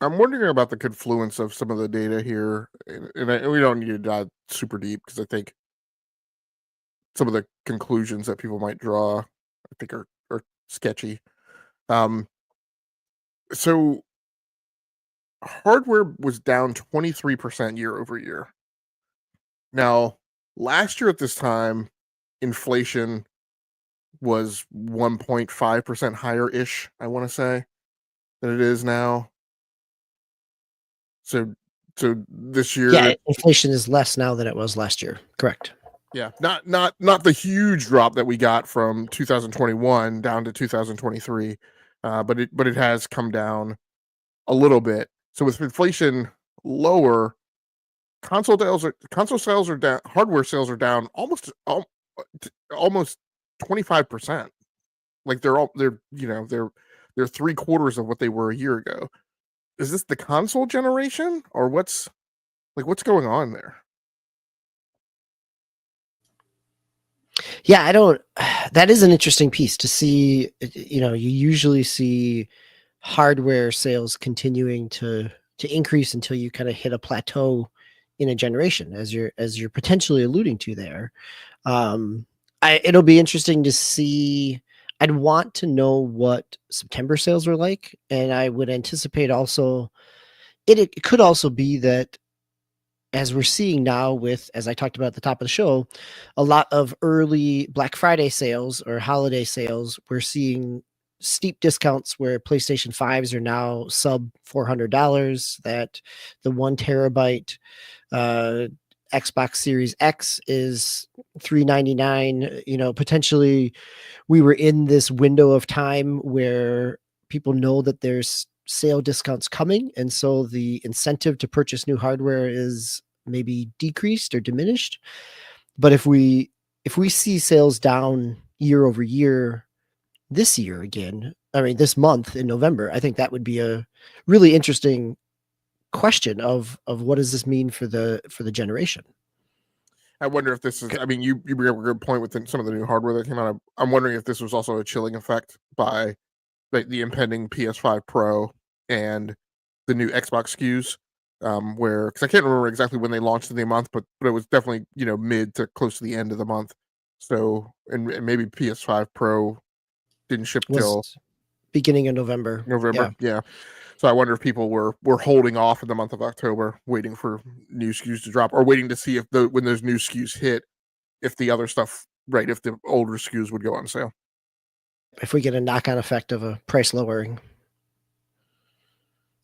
I'm wondering about the confluence of some of the data here, and we don't need to dive super deep because I think some of the conclusions that people might draw, I think, are sketchy. So hardware was down 23% year over year. Now, last year at this time, inflation was 1.5% higher ish, I want to say, than it is now. So this year, Yeah, inflation is less now than it was last year. Correct. yeah, not the huge drop that we got from 2021 down to 2023, but it has come down a little bit. So with inflation lower, console sales are down, hardware sales are down almost 25%. Like they're 3/4 of what they were a year ago. Is this the console generation or what's going on there? Yeah, I don't. That is an interesting piece to see. You usually see hardware sales continuing to increase until you kind of hit a plateau in a generation, as you're potentially alluding to there. It'll be interesting to see. I'd want to know what September sales are like, and I would anticipate also it could also be that, as we're seeing now with, as I talked about at the top of the show, a lot of early Black Friday sales or holiday sales, we're seeing steep discounts where PlayStation 5s are now sub $400, that the 1 terabyte Xbox Series X is $399. Potentially we were in this window of time where people know that there's sale discounts coming, and so the incentive to purchase new hardware is maybe decreased or diminished. But if we see sales down year over year this year again, I mean this month in November, I think that would be a really interesting question of what does this mean for the generation. I wonder if this is. I mean, you bring up a good point with some of the new hardware that came out. I'm wondering if this was also a chilling effect by the impending PS5 Pro and the new Xbox SKUs. Where, because I can't remember exactly when they launched in the month, but it was definitely mid to close to the end of the month. So and maybe PS5 Pro didn't ship till Was beginning of November. November. Yeah. So I wonder if people were holding off in the month of October, waiting for new SKUs to drop, or waiting to see if when those new SKUs hit, if the other stuff, right, if the older SKUs would go on sale. If we get a knock-on effect of a price lowering.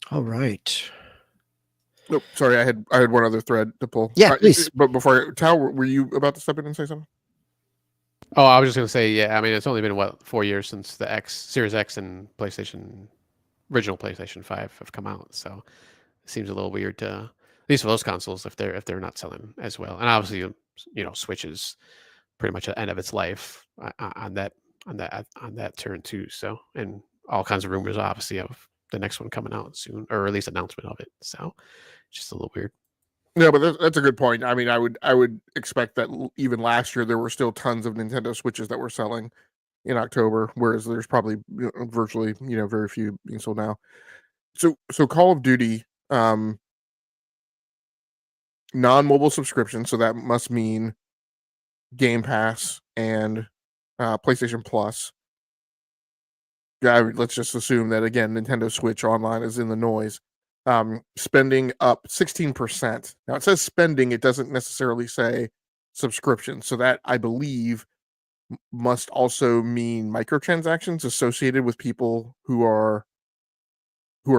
All right. Nope. Sorry, I had one other thread to pull. Yeah, please. But before, Tal, were you about to step in and say something? Oh, I was just gonna say, yeah. I mean, it's only been 4 years since the Series X and original PlayStation 5 have come out, so it seems a little weird to, at least for those consoles, if they're not selling as well. And obviously, Switch is pretty much at the end of its life on that turn too. So, and all kinds of rumors, obviously, of the next one coming out soon, or at least announcement of it. So, just a little weird. Yeah, but that's a good point. I mean, I would expect that even last year there were still tons of Nintendo Switches that were selling in October, whereas there's probably virtually very few being sold now. So Call of Duty, non-mobile subscription, so that must mean Game Pass and PlayStation Plus. Yeah, let's just assume that again, Nintendo Switch Online is in the noise. Spending up 16%. Now it says spending; it doesn't necessarily say subscription. So that, I believe, must also mean microtransactions associated with people who are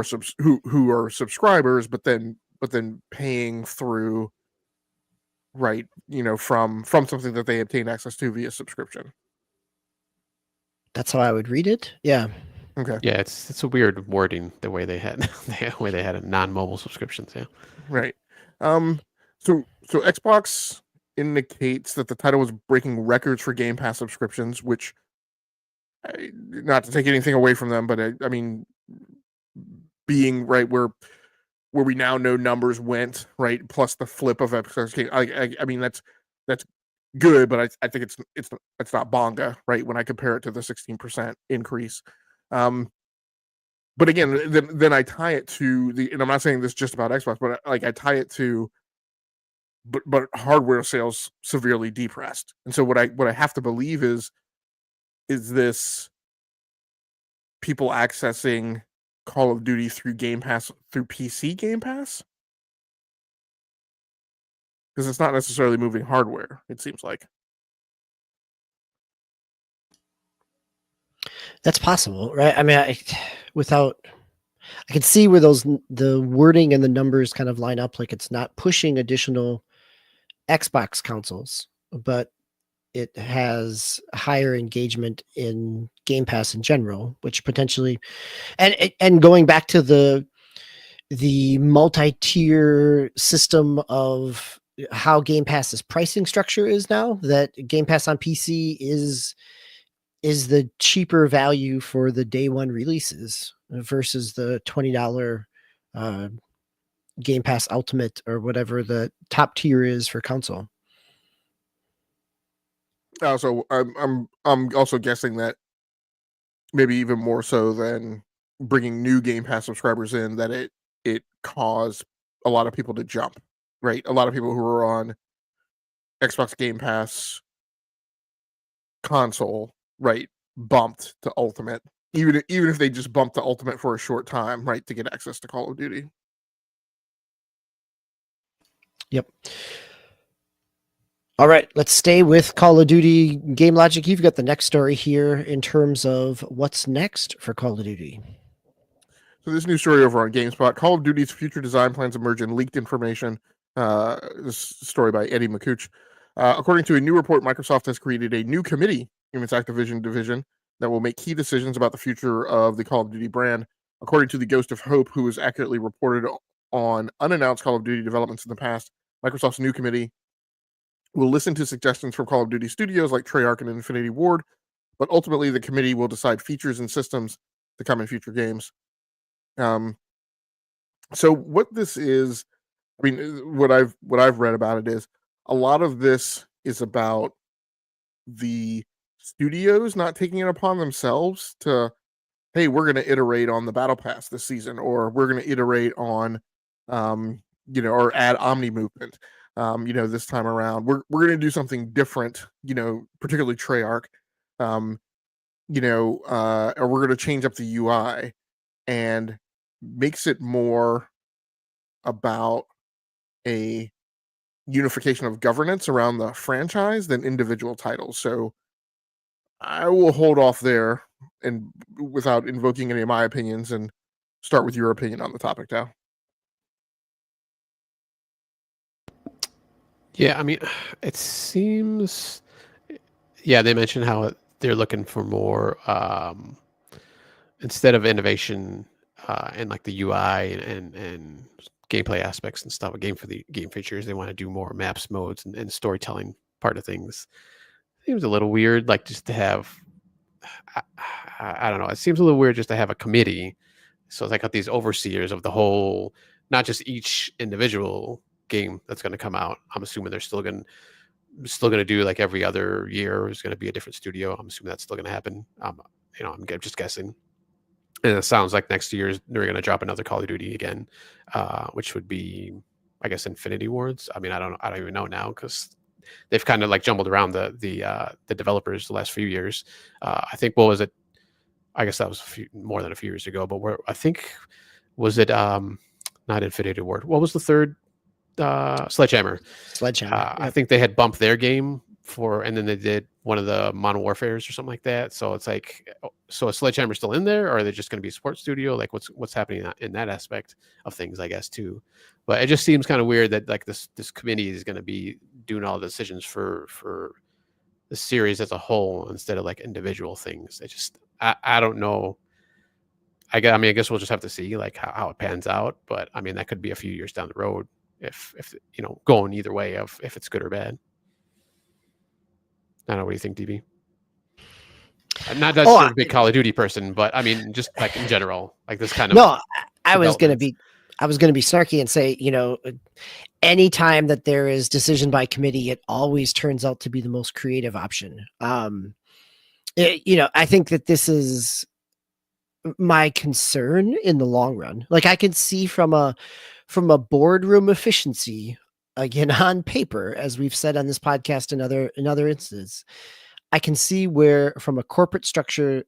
subscribers, but then paying through, right, from something that they obtain access to via subscription. That's how I would read it. Yeah. Okay. Yeah, it's a weird wording the way they had it non-mobile subscriptions. Yeah. Right. So Xbox indicates that the title was breaking records for Game Pass subscriptions, which, not to take anything away from them, but I mean, being right where where we now know numbers went, right, plus the flip of Xbox. I mean that's good, but I think it's not bonga, right, when I compare it to the 16% increase. But again, then I tie it to and I'm not saying this just about Xbox, but like I tie it to but hardware sales severely depressed. And so what I have to believe is this people accessing Call of Duty through Game Pass, through PC Game Pass? Because it's not necessarily moving hardware, it seems like. That's possible, right? I mean, I can see where the wording and the numbers kind of line up. Like it's not pushing additional Xbox consoles, but it has higher engagement in Game Pass in general, which potentially, and going back to the multi-tier system of how Game Pass's pricing structure is now, that Game Pass on PC is the cheaper value for the day one releases versus the $20 Game Pass Ultimate or whatever the top tier is for console. Also, I'm also guessing that maybe even more so than bringing new Game Pass subscribers in, that it caused a lot of people to jump, right? A lot of people who were on Xbox Game Pass console, right, bumped to Ultimate, even if they just bumped to Ultimate for a short time, right, to get access to Call of Duty. Yep. All right, let's stay with Call of Duty game logic. You've got the next story here in terms of what's next for Call of Duty. So this new story over on GameSpot: Call of Duty's future design plans emerge in leaked information. This story by Eddie McCouch. According to a new report, Microsoft has created a new committee in its Activision division that will make key decisions about the future of the Call of Duty brand. According to the Ghost of Hope, who has accurately reported on unannounced Call of Duty developments in the past, Microsoft's new committee will listen to suggestions from Call of Duty studios like Treyarch and Infinity Ward, but ultimately the committee will decide features and systems to come in future games. So what this is, I mean, what I've read about it is a lot of this is about the studios not taking it upon themselves to, hey, we're going to iterate on the battle pass this season, or we're going to iterate on, or add Omni movement, this time around. We're going to do something different, particularly Treyarch, or we're going to change up the UI, and makes it more about a unification of governance around the franchise than individual titles. So I will hold off there and without invoking any of my opinions and start with your opinion on the topic now. Yeah, I mean, it seems, they mentioned how they're looking for more, instead of innovation and like the UI and gameplay aspects and stuff, game features, they want to do more maps, modes, and storytelling part of things. Seems a little weird, like just to have, I don't know, it seems a little weird just to have a committee. So it's like got these overseers of the whole, not just each individual game that's going to come out. I'm assuming they're still going to do like every other year. There's going to be a different studio. I'm assuming that's still going to happen. I'm just guessing. And it sounds like next year they're going to drop another Call of Duty again, which would be, I guess, Infinity Wards. I mean, I don't even know now because they've kind of like jumbled around the developers the last few years. I think, what was it? I guess that was more than a few years ago. But I think, was it not Infinity Ward? What was the third? Sledgehammer. I think they had bumped their game and then they did one of the Modern Warfares or something like that. So it's like, so is Sledgehammer still in there, or are they just going to be a sports studio? Like what's happening in that aspect of things, I guess, too. But it just seems kind of weird that like this committee is going to be doing all the decisions for the series as a whole instead of like individual things. It just, I don't know. I guess we'll just have to see like how it pans out. But I mean, that could be a few years down the road if going either way of if it's good or bad. I don't know. What do you think, DB? Not that you're a big Call of Duty person, but I mean, just like in general, like this kind of. No, I was going to be I was going to be snarky and say, anytime that there is decision by committee, it always turns out to be the most creative option. I think that this is my concern in the long run. Like, I can see from a boardroom efficiency, again, on paper, as we've said on this podcast and in other instances, I can see where from a corporate structure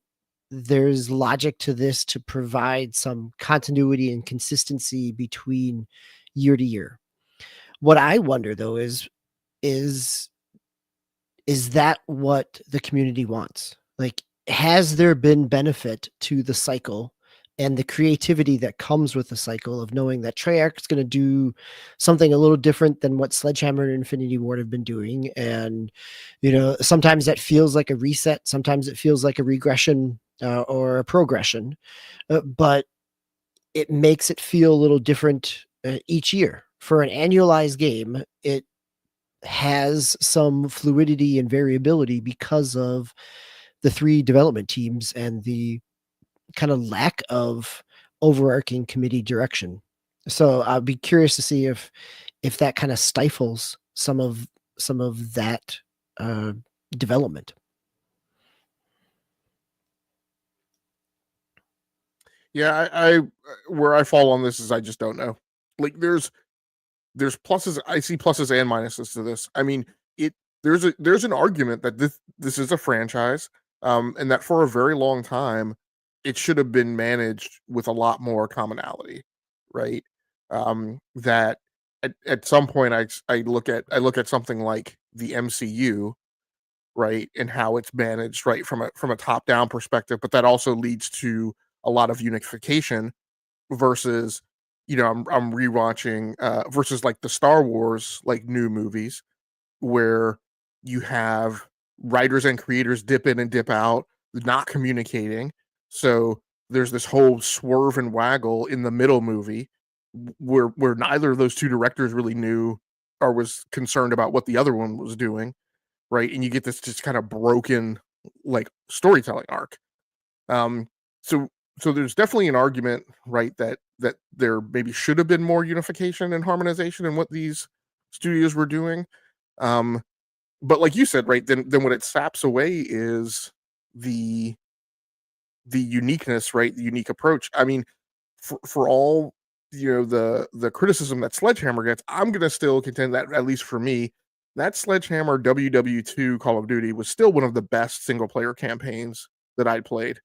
there's logic to this to provide some continuity and consistency between year to year. What I wonder though is that what the community wants? Like, has there been benefit to the cycle and the creativity that comes with the cycle of knowing that Treyarch is going to do something a little different than what Sledgehammer and Infinity Ward have been doing? And, sometimes that feels like a reset. Sometimes it feels like a regression or a progression, but it makes it feel a little different each year. For an annualized game, it has some fluidity and variability because of the 3 development teams and the kind of lack of overarching committee direction. So I'll be curious to see if that kind of stifles some of that development. Yeah, I where I fall on this is I just don't know. Like, there's pluses. I see pluses and minuses to this. I mean, there's an argument that this is a franchise, and that for a very long time, it should have been managed with a lot more commonality, right? That at some point, I look at something like the MCU, right, and how it's managed, right, from a top down perspective, but that also leads to a lot of unification versus, I'm rewatching versus like the Star Wars like new movies where you have writers and creators dip in and dip out, not communicating. So there's this whole swerve and waggle in the middle movie where neither of those 2 directors really knew or was concerned about what the other one was doing, right? And you get this just kind of broken like storytelling arc. Um, so there's definitely an argument, right, that there maybe should have been more unification and harmonization in what these studios were doing. But like you said, right, then what it saps away is the uniqueness, right, the unique approach. I mean, for all the criticism that Sledgehammer gets, I'm gonna still contend that, at least for me, that Sledgehammer WW2 Call of Duty was still one of the best single player campaigns that I'd played,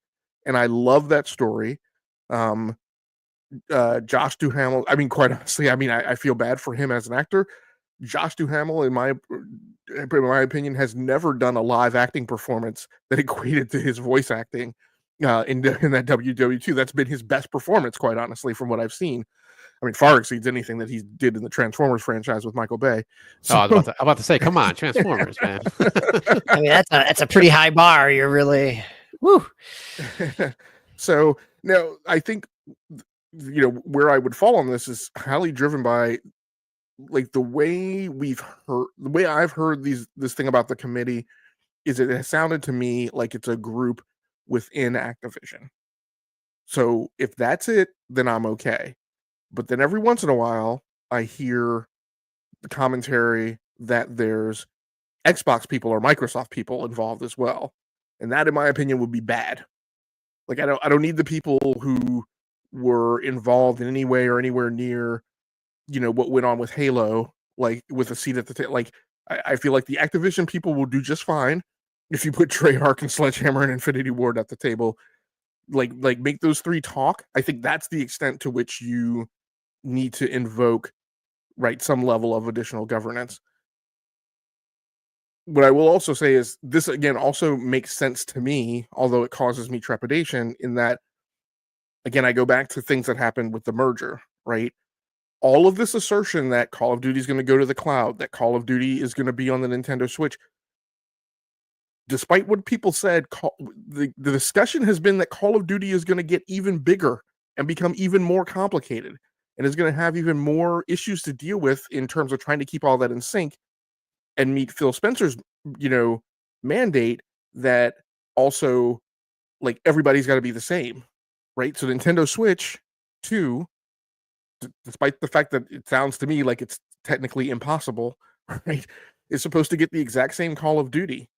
and I love that story. Josh Duhamel, I mean, quite honestly, I mean, I feel bad for him as an actor. Josh Duhamel, in my opinion, has never done a live acting performance that equated to his voice acting in that WW2. That's been his best performance, quite honestly, from what I've seen. I mean, far exceeds anything that he did in the Transformers franchise with Michael Bay. So, I was about to say, come on, Transformers, man. I mean, that's a pretty high bar. You're really, woo. So now I think where I would fall on this is highly driven by like the way I've heard this thing about the committee is it has sounded to me like it's a group within Activision. So if that's it, then I'm okay. But then every once in a while, I hear the commentary that there's Xbox people or Microsoft people involved as well, and that, in my opinion, would be bad. Like, I don't need the people who were involved in any way or anywhere near, what went on with Halo, like with a seat at the table. Like, I feel like the Activision people will do just fine if you put Treyarch and Sledgehammer and Infinity Ward at the table. Like make those 3 talk. I think that's the extent to which you need to invoke, right, some level of additional governance. What I will also say is this, again, also makes sense to me, although it causes me trepidation in that, again, I go back to things that happened with the merger, right? All of this assertion that Call of Duty is going to go to the cloud, that Call of Duty is going to be on the Nintendo Switch, despite what people said, the discussion has been that Call of Duty is going to get even bigger and become even more complicated and is going to have even more issues to deal with in terms of trying to keep all that in sync and meet Phil Spencer's, mandate that also, like, everybody's got to be the same, right? So Nintendo Switch 2, despite the fact that it sounds to me like it's technically impossible, right, is supposed to get the exact same Call of Duty.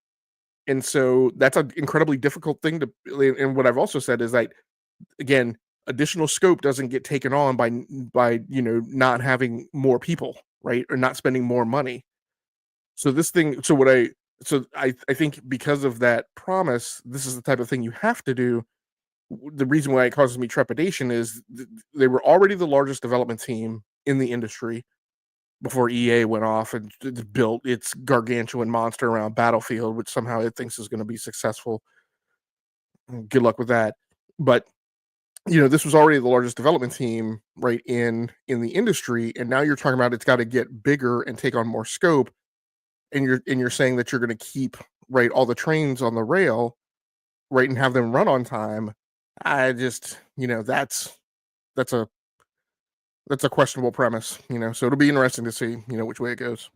And so that's an incredibly difficult thing to. And what I've also said is that, again, additional scope doesn't get taken on by not having more people, right, or not spending more money. So this thing, I think because of that promise, this is the type of thing you have to do. The reason why it causes me trepidation is they were already the largest development team in the industry before EA went off and built its gargantuan monster around Battlefield, which somehow it thinks is going to be successful. Good luck with that. But this was already the largest development team, right, in the industry, and now you're talking about it's got to get bigger and take on more scope, and you're saying that you're going to keep, right, all the trains on the rail, right, and have them run on time. I just, that's a questionable premise, so it'll be interesting to see, which way it goes.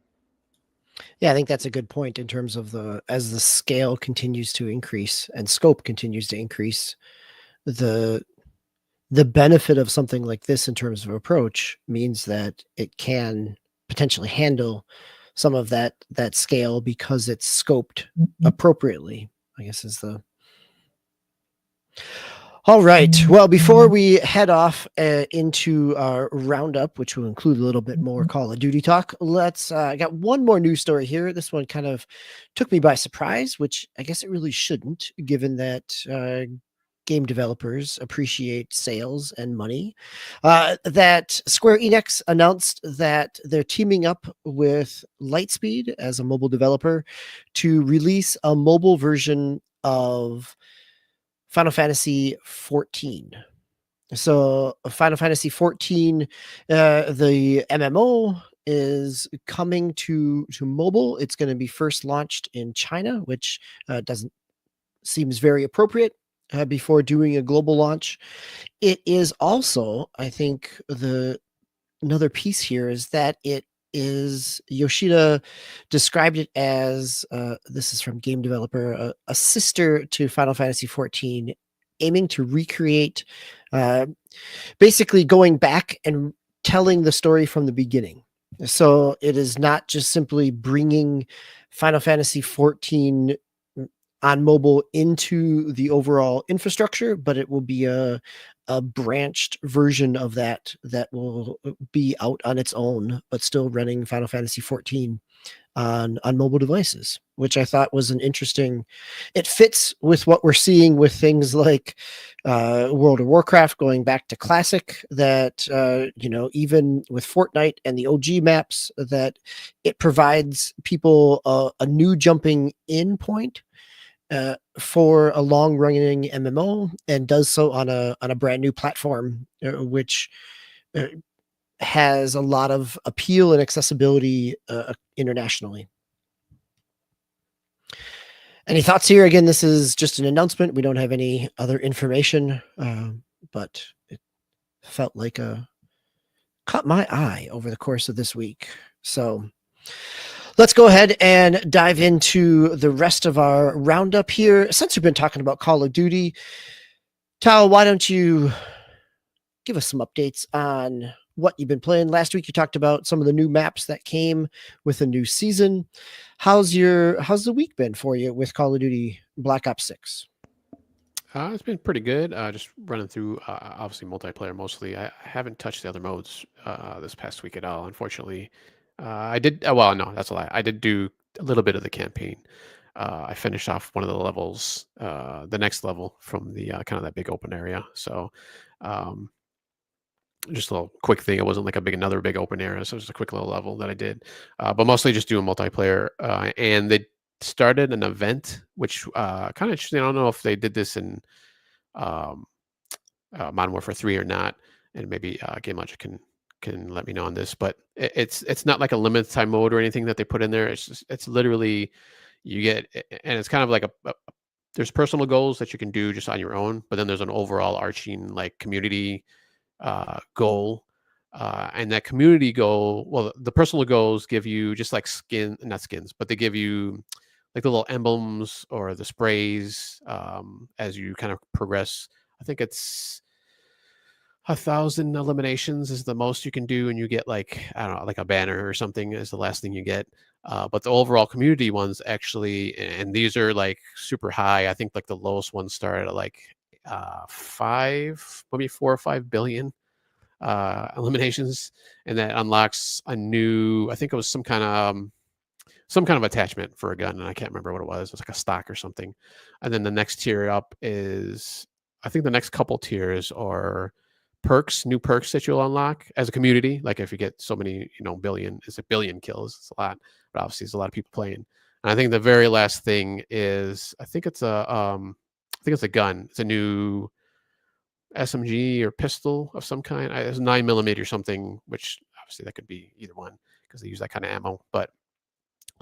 Yeah, I think that's a good point in terms of as the scale continues to increase and scope continues to increase, the benefit of something like this in terms of approach means that it can potentially handle some of that scale because it's scoped appropriately, I guess is the. All right. Well, before we head off into our roundup, which will include a little bit more Call of Duty talk, let's. I got one more news story here. This one kind of took me by surprise, which I guess it really shouldn't, given that game developers appreciate sales and money. That Square Enix announced that they're teaming up with Lightspeed as a mobile developer to release a mobile version of Final Fantasy 14. So Final Fantasy 14, the MMO is coming to mobile. It's going to be first launched in China, which doesn't seems very appropriate before doing a global launch. It is also, I think, another piece here is that it is Yoshida described it as this is from game developer a sister to Final Fantasy 14, aiming to recreate basically going back and telling the story from the beginning. So it is not just simply bringing Final Fantasy 14 on mobile into the overall infrastructure, but it will be a branched version of that will be out on its own, but still running Final Fantasy 14 on mobile devices, which I thought was an interesting. It fits with what we're seeing with things like World of Warcraft going back to classic. That even with Fortnite and the OG maps, that it provides people a new jumping in point for a long running MMO, and does so on a brand new platform, which has a lot of appeal and accessibility internationally. Any thoughts here? Again, this is just an announcement. We don't have any other information, but it felt like caught my eye over the course of this week. So let's go ahead and dive into the rest of our roundup here. Since we've been talking about Call of Duty, Tal, why don't you give us some updates on what you've been playing? Last week you talked about some of the new maps that came with a new season. How's the week been for you with Call of Duty Black Ops 6? It's been pretty good. Just running through, obviously multiplayer mostly. I haven't touched the other modes this past week at all, unfortunately. I did. Well, no, that's a lie. I did do a little bit of the campaign. I finished off one of the levels, the next level from the kind of that big open area. So, just a little quick thing. It wasn't like another big open area, so it was a quick little level that I did. But mostly just doing multiplayer. And they started an event, which kind of interesting. I don't know if they did this in Modern Warfare 3 or not, and maybe Game Logic can let me know on this. But it's not like a limited time mode or anything that they put in there. It's literally you get, and it's kind of like there's personal goals that you can do just on your own, but then there's an overall arching like community goal. And that community goal, well, the personal goals give you just like not skins, but they give you like the little emblems or the sprays as you kind of progress. I think it's 1,000 eliminations is the most you can do, and you get like, I don't know, like a banner or something is the last thing you get. But the overall community ones actually, and these are like super high. I think like the lowest ones start at like 5, maybe 4 or 5 billion eliminations, and that unlocks a new. I think it was some kind of attachment for a gun, and I can't remember what it was. It was like a stock or something. And then the next tier up is, I think the next couple tiers are perks, new perks that you'll unlock as a community. Like if you get so many, billion, it's a billion kills. It's a lot, but obviously there's a lot of people playing. And I think the very last thing is, I think it's a gun. It's a new SMG or pistol of some kind. It's 9mm or something, which obviously that could be either one because they use that kind of ammo. But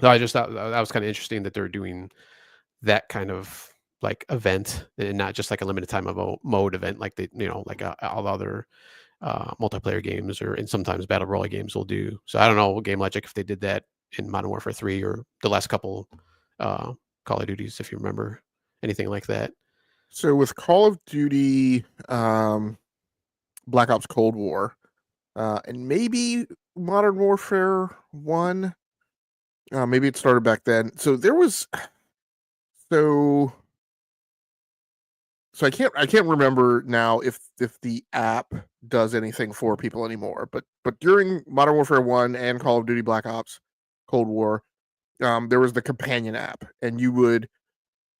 so I just thought that was kind of interesting that they're doing that kind of like event and not just like a limited time mode event like they, like all other multiplayer games and sometimes battle royale games will do. So I don't know Game Logic if they did that in Modern Warfare 3 or the last couple Call of Duties, if you remember anything like that. So with Call of Duty, Black Ops Cold War, and maybe Modern Warfare 1, maybe it started back then. So there was, so I can't remember now if the app does anything for people anymore. But during Modern Warfare 1 and Call of Duty Black Ops Cold War, there was the companion app, and you would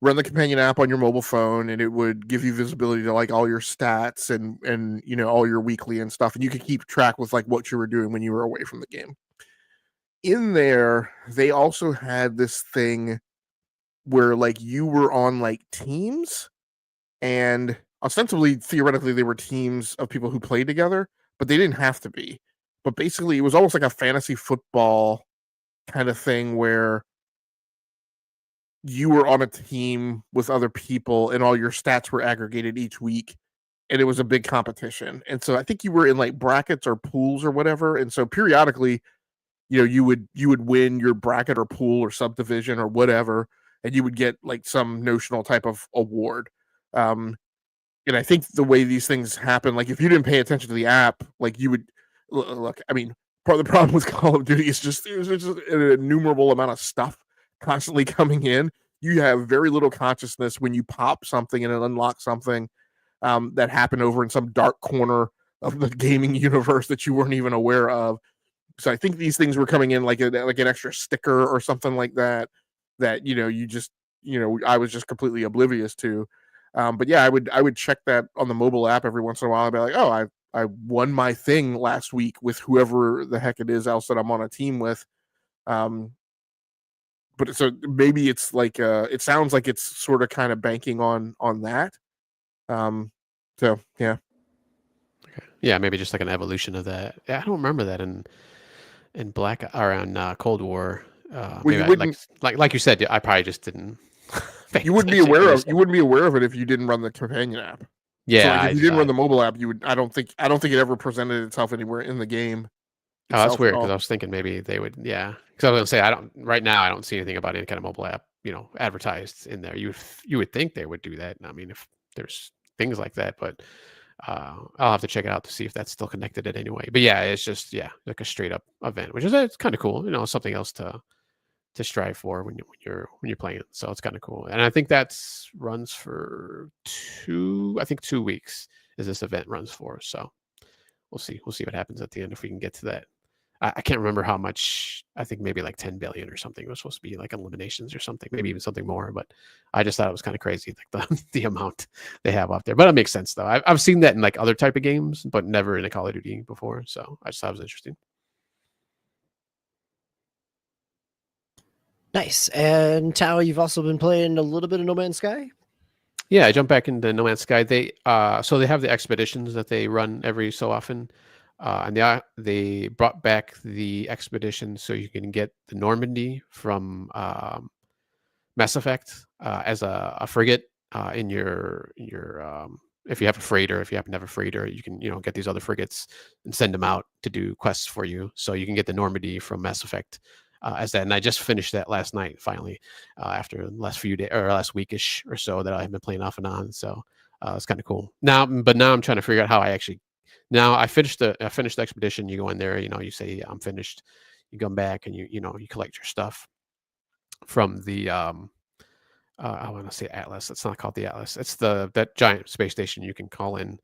run the companion app on your mobile phone, and it would give you visibility to like all your stats and all your weekly and stuff, and you could keep track with like what you were doing when you were away from the game. In there, they also had this thing where like you were on like teams, and ostensibly, theoretically, they were teams of people who played together, but they didn't have to be. But basically, it was almost like a fantasy football kind of thing where you were on a team with other people and all your stats were aggregated each week, and it was a big competition. And so I think you were in like brackets or pools or whatever. And so periodically, you would win your bracket or pool or subdivision or whatever, and you would get like some notional type of award. And I think the way these things happen, like if you didn't pay attention to the app, like you would look. I mean, part of the problem with Call of Duty is just there's just an innumerable amount of stuff constantly coming in. You have very little consciousness when you pop something and it unlocks something that happened over in some dark corner of the gaming universe that you weren't even aware of. So I think these things were coming in like an extra sticker or something like that you just I was just completely oblivious to. But yeah, I would check that on the mobile app every once in a while. I'd be like, oh, I won my thing last week with whoever the heck it is else that I'm on a team with. But so maybe it's like it sounds like it's sort of kind of banking on that. So yeah. Okay. Yeah, maybe just like an evolution of that. Yeah, I don't remember that in Black or on Cold War. Well, you wouldn't like you said, I probably just didn't. You wouldn't be aware of it if you didn't run the companion app. Yeah, so like if you didn't run the mobile app, you would. I don't think it ever presented itself anywhere in the game. Oh, that's weird because I was thinking maybe they would. Yeah, because I was gonna say I don't see anything about any kind of mobile app, advertised in there. You would think they would do that. I mean, if there's things like that, but I'll have to check it out to see if that's still connected in any way. But yeah, it's just like a straight up event, which is it's kind of cool. Something else to strive for when you're playing it. So it's kind of cool. And I think that's runs for 2 weeks is this event runs for. So we'll see what happens at the end if we can get to that. I can't remember how much. I think maybe like 10 billion or something was supposed to be like eliminations or something, maybe even something more. But I just thought it was kind of crazy, like the amount they have up there. But it makes sense though. I've seen that in like other type of games, but never in a Call of Duty before. So I just thought it was interesting. Nice. And Tao, you've also been playing a little bit of No Man's Sky? Yeah, I jumped back into No Man's Sky. They have the expeditions that they run every so often. And they brought back the expedition so you can get the Normandy from Mass Effect as a frigate in your if you have a freighter, if you happen to have a freighter, you can get these other frigates and send them out to do quests for you. So you can get the Normandy from Mass Effect as that. And I just finished that last night finally after the last few days or last weekish or so that I've been playing off and on. So it's kind of cool now. But now I'm trying to figure out how I actually Now I finished the expedition. You go in there, you say, yeah, I'm finished. You come back and you collect your stuff from the I want to say Atlas. It's not called the Atlas. It's that giant space station you can call in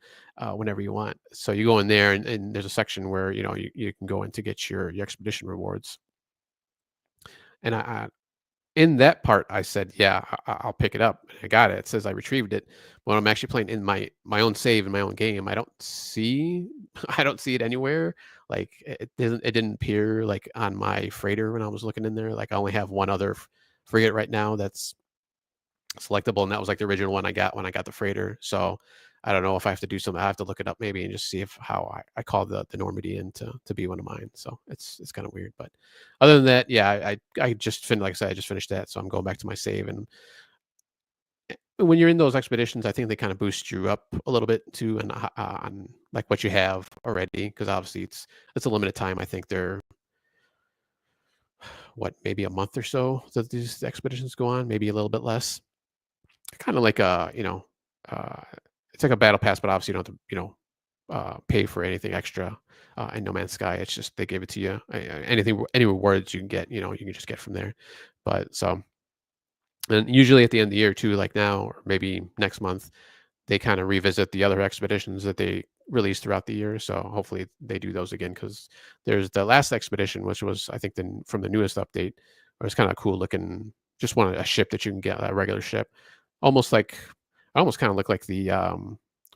whenever you want. So you go in there, and there's a section where you can go in to get your expedition rewards. And I in that part, I said, yeah, I'll pick it up. I got it. It says I retrieved it. But when I'm actually playing in my own save in my own game, I don't see it anywhere. Like it didn't appear like on my freighter when I was looking in there. Like I only have one other frigate right now that's selectable, and that was like the original one I got when I got the freighter. So I don't know if I have to do something. I have to look it up maybe and just see how I call the Normandy in to be one of mine. So it's kind of weird, but other than that, yeah, I just finished, like I said, I just finished that, so I'm going back to my save. And when you're in those expeditions, I think they kind of boost you up a little bit too, and on like what you have already, because obviously it's a limited time. I think they're maybe a month or so that these expeditions go on, maybe a little bit less. Kind of like it's like a battle pass, but obviously you don't have to pay for anything extra in No Man's Sky. It's just they give it to you. Any rewards you can get, you can just get from there. But so, and usually at the end of the year too, like now or maybe next month, they kind of revisit the other expeditions that they released throughout the year. So hopefully they do those again, because there's the last expedition, which was I think from the newest update, where it's kind of cool looking. Just a ship that you can get, a regular ship, almost kind of look like the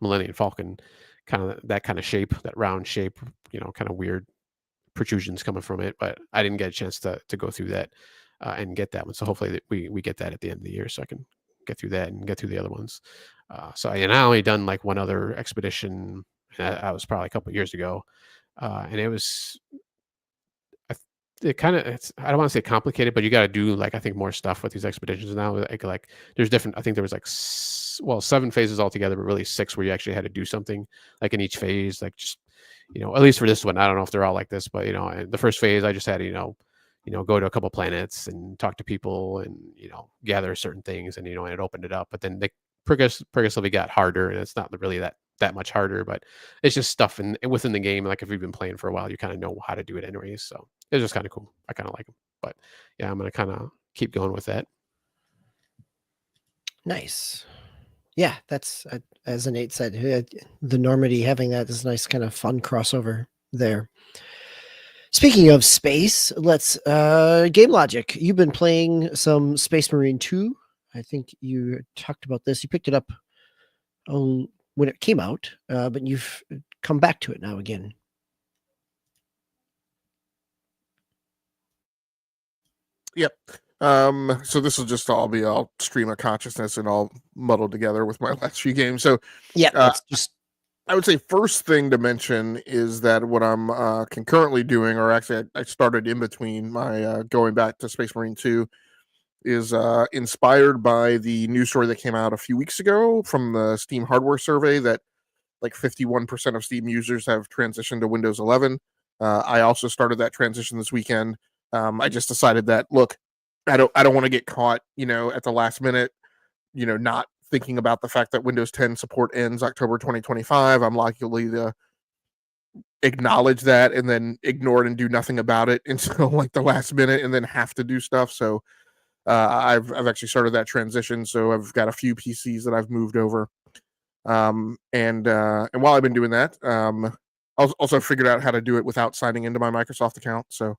Millennium Falcon, kind of that kind of shape, that round shape, kind of weird protrusions coming from it. But I didn't get a chance to go through that and get that one. So hopefully we get that at the end of the year, so I can get through that and get through the other ones. And I only done like one other expedition. And I was probably a couple of years ago, and it was. I don't want to say complicated, but you got to do like I think more stuff with these expeditions now. Like there's different. I think there was like 7 phases altogether, but really 6 where you actually had to do something like in each phase. Like just at least for this one, I don't know if they're all like this, but the first phase I just had to go to a couple planets and talk to people and gather certain things, and and it opened it up. But then they progressively got harder, and it's not really that much harder, but it's just stuff within the game. Like if you've been playing for a while, you kind of know how to do it anyways. So it's just kind of cool. I kind of like them, but yeah, I'm gonna kind of keep going with that. Nice. Yeah, that's as Nate said, the Normandy having that is a nice kind of fun crossover there. Speaking of space, let's Game Logic. You've been playing some Space Marine 2. I think you talked about this. You picked it up when it came out, but you've come back to it now again. Yep. So this will just all be all stream of consciousness and all muddled together with my last few games. So yeah, that's just. I would say first thing to mention is that what I'm concurrently doing, or actually I started in between my going back to Space Marine 2, is inspired by the news story that came out a few weeks ago from the Steam hardware survey that like 51% of Steam users have transitioned to Windows 11. I also started that transition this weekend. I just decided that, look, I don't want to get caught, at the last minute, not thinking about the fact that Windows 10 support ends October 2025. I'm likely to acknowledge that and then ignore it and do nothing about it until like the last minute and then have to do stuff. So I've actually started that transition. So I've got a few PCs that I've moved over. And while I've been doing that, I also figured out how to do it without signing into my Microsoft account. So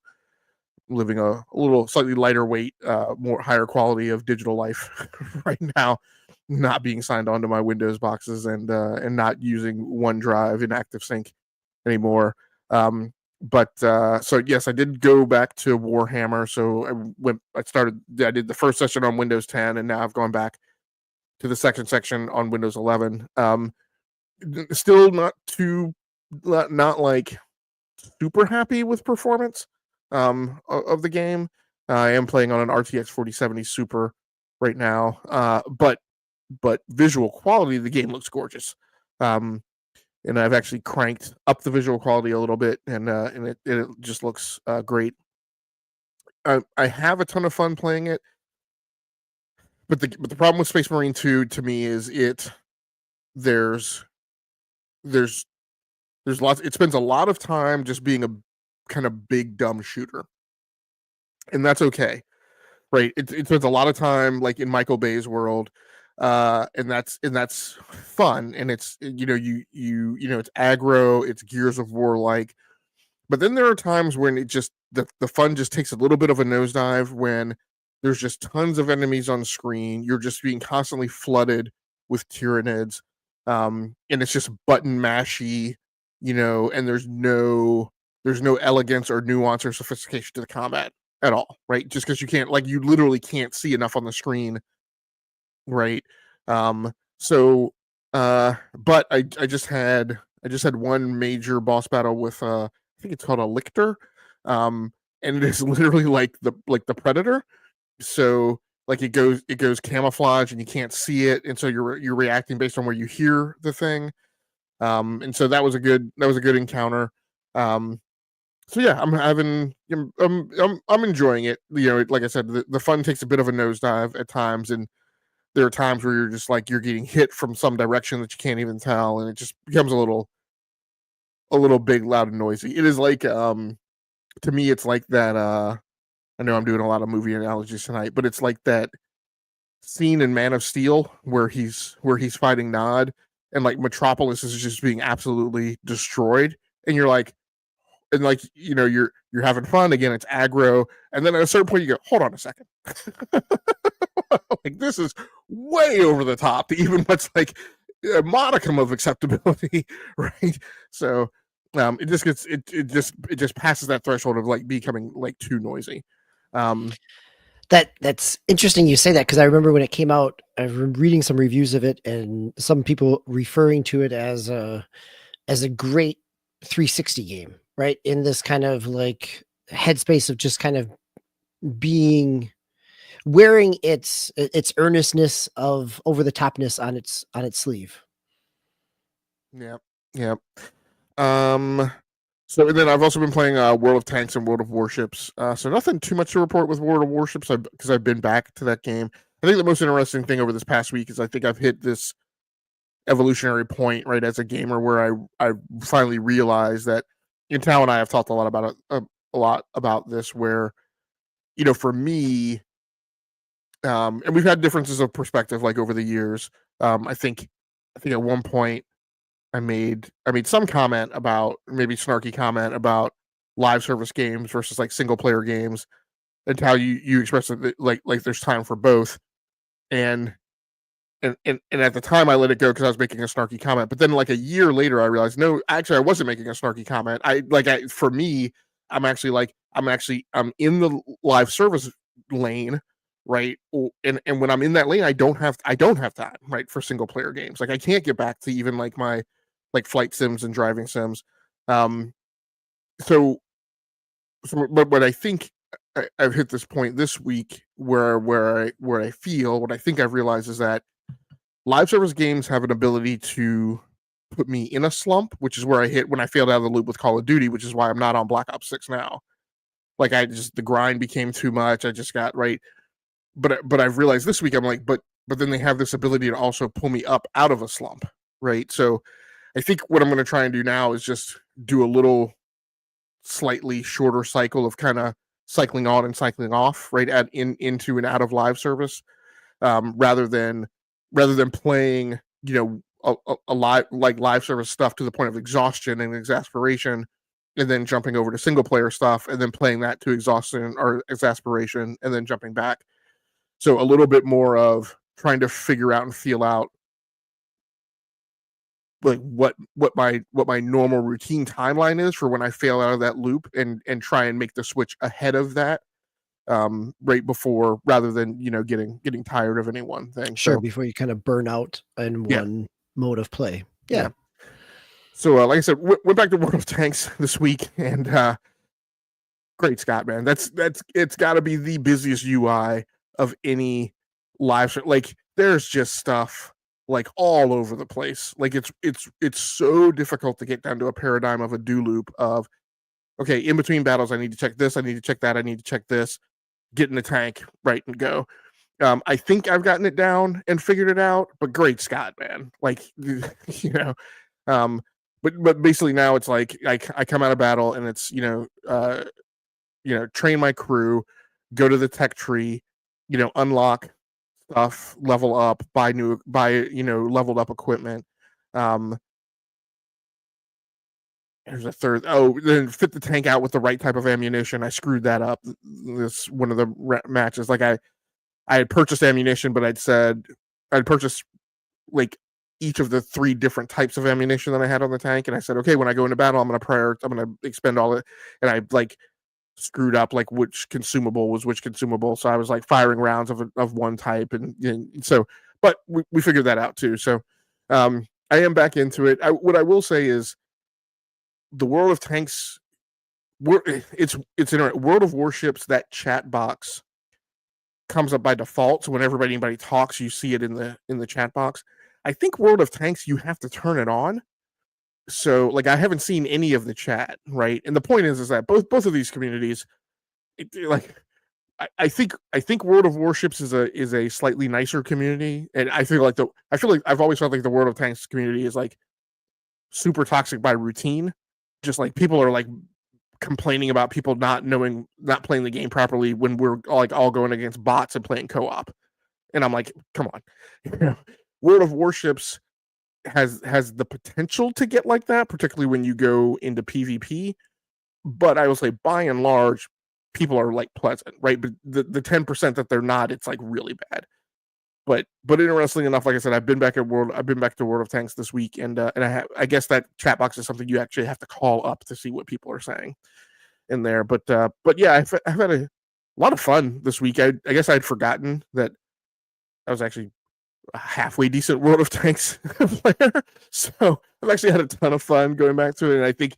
I'm living a little slightly lighter weight, more higher quality of digital life right now, not being signed onto my Windows boxes and not using OneDrive in ActiveSync anymore. So yes, I did go back to Warhammer. So I did the first session on Windows 10, and now I've gone back to the second section on Windows 11. Still not like super happy with performance of the game. I am playing on an RTX 4070 Super right now, but visual quality of the game looks gorgeous. And I've actually cranked up the visual quality a little bit, and it just looks great. I have a ton of fun playing it. But the problem with Space Marine 2 to me is there's There's lots. It spends a lot of time just being a kind of big dumb shooter, and that's okay, right? It spends a lot of time like in Michael Bay's world, and that's fun, and it's it's aggro, it's Gears of War like. But then there are times when it just the fun just takes a little bit of a nosedive when there's just tons of enemies on screen. You're just being constantly flooded with Tyranids, and it's just button mashy, and there's no elegance or nuance or sophistication to the combat at all, right? Just because you can't, like, you literally can't see enough on the screen, right? But I just had one major boss battle with I think it's called a lictor, and it is literally like the predator. So like it goes camouflage and you can't see it, and so you're reacting based on where you hear the thing. And so that was a good encounter. So yeah, I'm enjoying it. Like I said, the fun takes a bit of a nosedive at times, and there are times where you're just like you're getting hit from some direction that you can't even tell, and it just becomes a little big, loud, and noisy. It is like to me, it's like that. I know I'm doing a lot of movie analogies tonight, but it's like that scene in Man of Steel where he's fighting Nod, and like Metropolis is just being absolutely destroyed, and you're like, and like you're having fun again. It's aggro, and then at a certain point you go, hold on a second, like this is way over the top to even what's like a modicum of acceptability, right? So it just gets it just passes that threshold of like becoming like too noisy. Um, That's interesting you say that, because I remember when it came out, I was reading some reviews of it and some people referring to it as a great 360 game, right? In this kind of like headspace of just kind of being wearing its earnestness of over the topness on its sleeve. yeah, yeah. Um, so and then I've also been playing World of Tanks and World of Warships. So nothing too much to report with World of Warships because I've been back to that game. I think the most interesting thing over this past week is I think I've hit this evolutionary point, right, as a gamer where I finally realized that in Tao and I have talked a lot about it, a lot about this, where for me, and we've had differences of perspective like over the years. I think at one point I made some comment about, maybe snarky comment about live service games versus like single player games, and how you expressed it like there's time for both. And and at the time I let it go because I was making a snarky comment. But then like a year later I realized, no, actually I wasn't making a snarky comment. For me, I'm in the live service lane, right? And when I'm in that lane, I don't have time, right, for single player games. Like I can't get back to even like my like flight sims and driving sims. Um so but I think I've hit this point this week where I feel what I think I've realized is that live service games have an ability to put me in a slump, which is where I hit when I failed out of the loop with Call of Duty, which is why I'm not on Black Ops 6 now. Like the grind became too much. I just got right. But I've realized this week I'm like, but then they have this ability to also pull me up out of a slump, right? So I think what I'm going to try and do now is just do a little slightly shorter cycle of kind of cycling on and cycling off, right, into and out of live service, rather than playing a live service stuff to the point of exhaustion and exasperation, and then jumping over to single player stuff and then playing that to exhaustion or exasperation and then jumping back. So a little bit more of trying to figure out and feel out like what my normal routine timeline is for when I fail out of that loop, and try and make the switch ahead of that, right before, rather than getting tired of any one thing. Sure, So before you kind of burn out in yeah, one mode of play. yeah. Yeah. So like I said, went back to World of Tanks this week, and great Scott, man. That's it's got to be the busiest UI of any live show. Like there's just stuff like all over the place. Like it's so difficult to get down to a paradigm of a do loop of, okay, in between battles I need to check this, I need to check that, I need to check this, get in the tank, right, and go. I think I've gotten it down and figured it out, but great Scott, man. Like um but basically now it's like I come out of battle and it's train my crew, go to the tech tree, unlock stuff, level up, buy leveled up equipment. There's a third. Oh, then fit the tank out with the right type of ammunition. I screwed that up. This one of the matches. Like I had purchased ammunition, but I'd purchased like each of the 3 different types of ammunition that I had on the tank, and I said, okay, when I go into battle, I'm gonna expend all it, and I like screwed up like which consumable was which consumable. So I was like firing rounds of one type, and so, but we figured that out too. So I am back into it. What I will say is the World of Tanks. It's interesting. World of Warships, that chat box comes up by default. So whenever anybody talks, you see it in the chat box. I think World of Tanks, you have to turn it on. So like I haven't seen any of the chat, right? And the point is that both of these communities, I think World of Warships is a slightly nicer community, and I feel like I've always felt like the World of Tanks community is like super toxic by routine. Just like people are like complaining about people not playing the game properly when we're all going against bots and playing co-op, and I'm like, come on. World of Warships has the potential to get like that, particularly when you go into PvP. But I will say, by and large, people are like pleasant, right? But the 10% that they're not, it's like really bad. But interestingly enough, like I said, I've been back to World of Tanks this week, and I guess that chat box is something you actually have to call up to see what people are saying in there. But yeah, I've had a lot of fun this week. I guess I'd forgotten that I was actually a halfway decent World of Tanks player, so I've actually had a ton of fun going back to it. And I think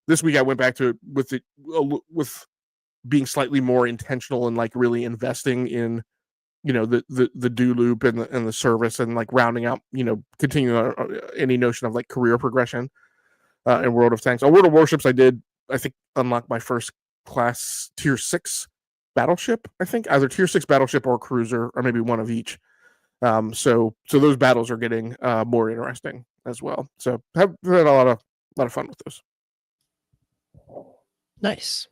this week I went back to it with being slightly more intentional and like really investing in the do loop and the service, and like rounding out, continuing any notion of like career progression in World of Tanks. On World of Warships, I think unlock my first class tier 6 battleship. I think either tier 6 battleship or cruiser, or maybe one of each. So those battles are getting more interesting as well. So I've had a lot of fun with those. Nice.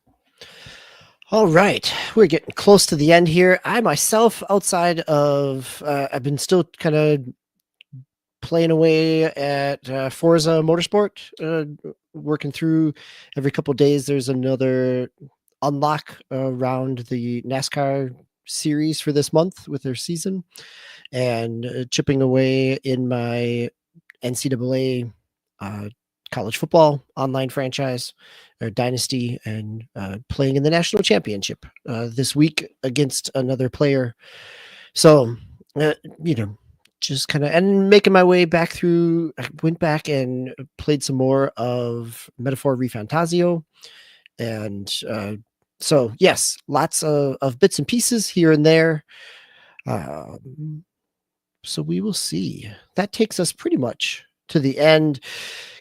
All right, we're getting close to the end here. I myself, outside of, I've been still kind of playing away at Forza Motorsport, working through every couple of days. There's another unlock around the NASCAR series for this month with their season, and chipping away in my NCAA college football online franchise or dynasty, and playing in the national championship this week against another player. So, just kind of, and making my way back through. I went back and played some more of Metaphor Refantasio. And so, yes, lots of bits and pieces here and there. So we will see. That takes us pretty much to the end.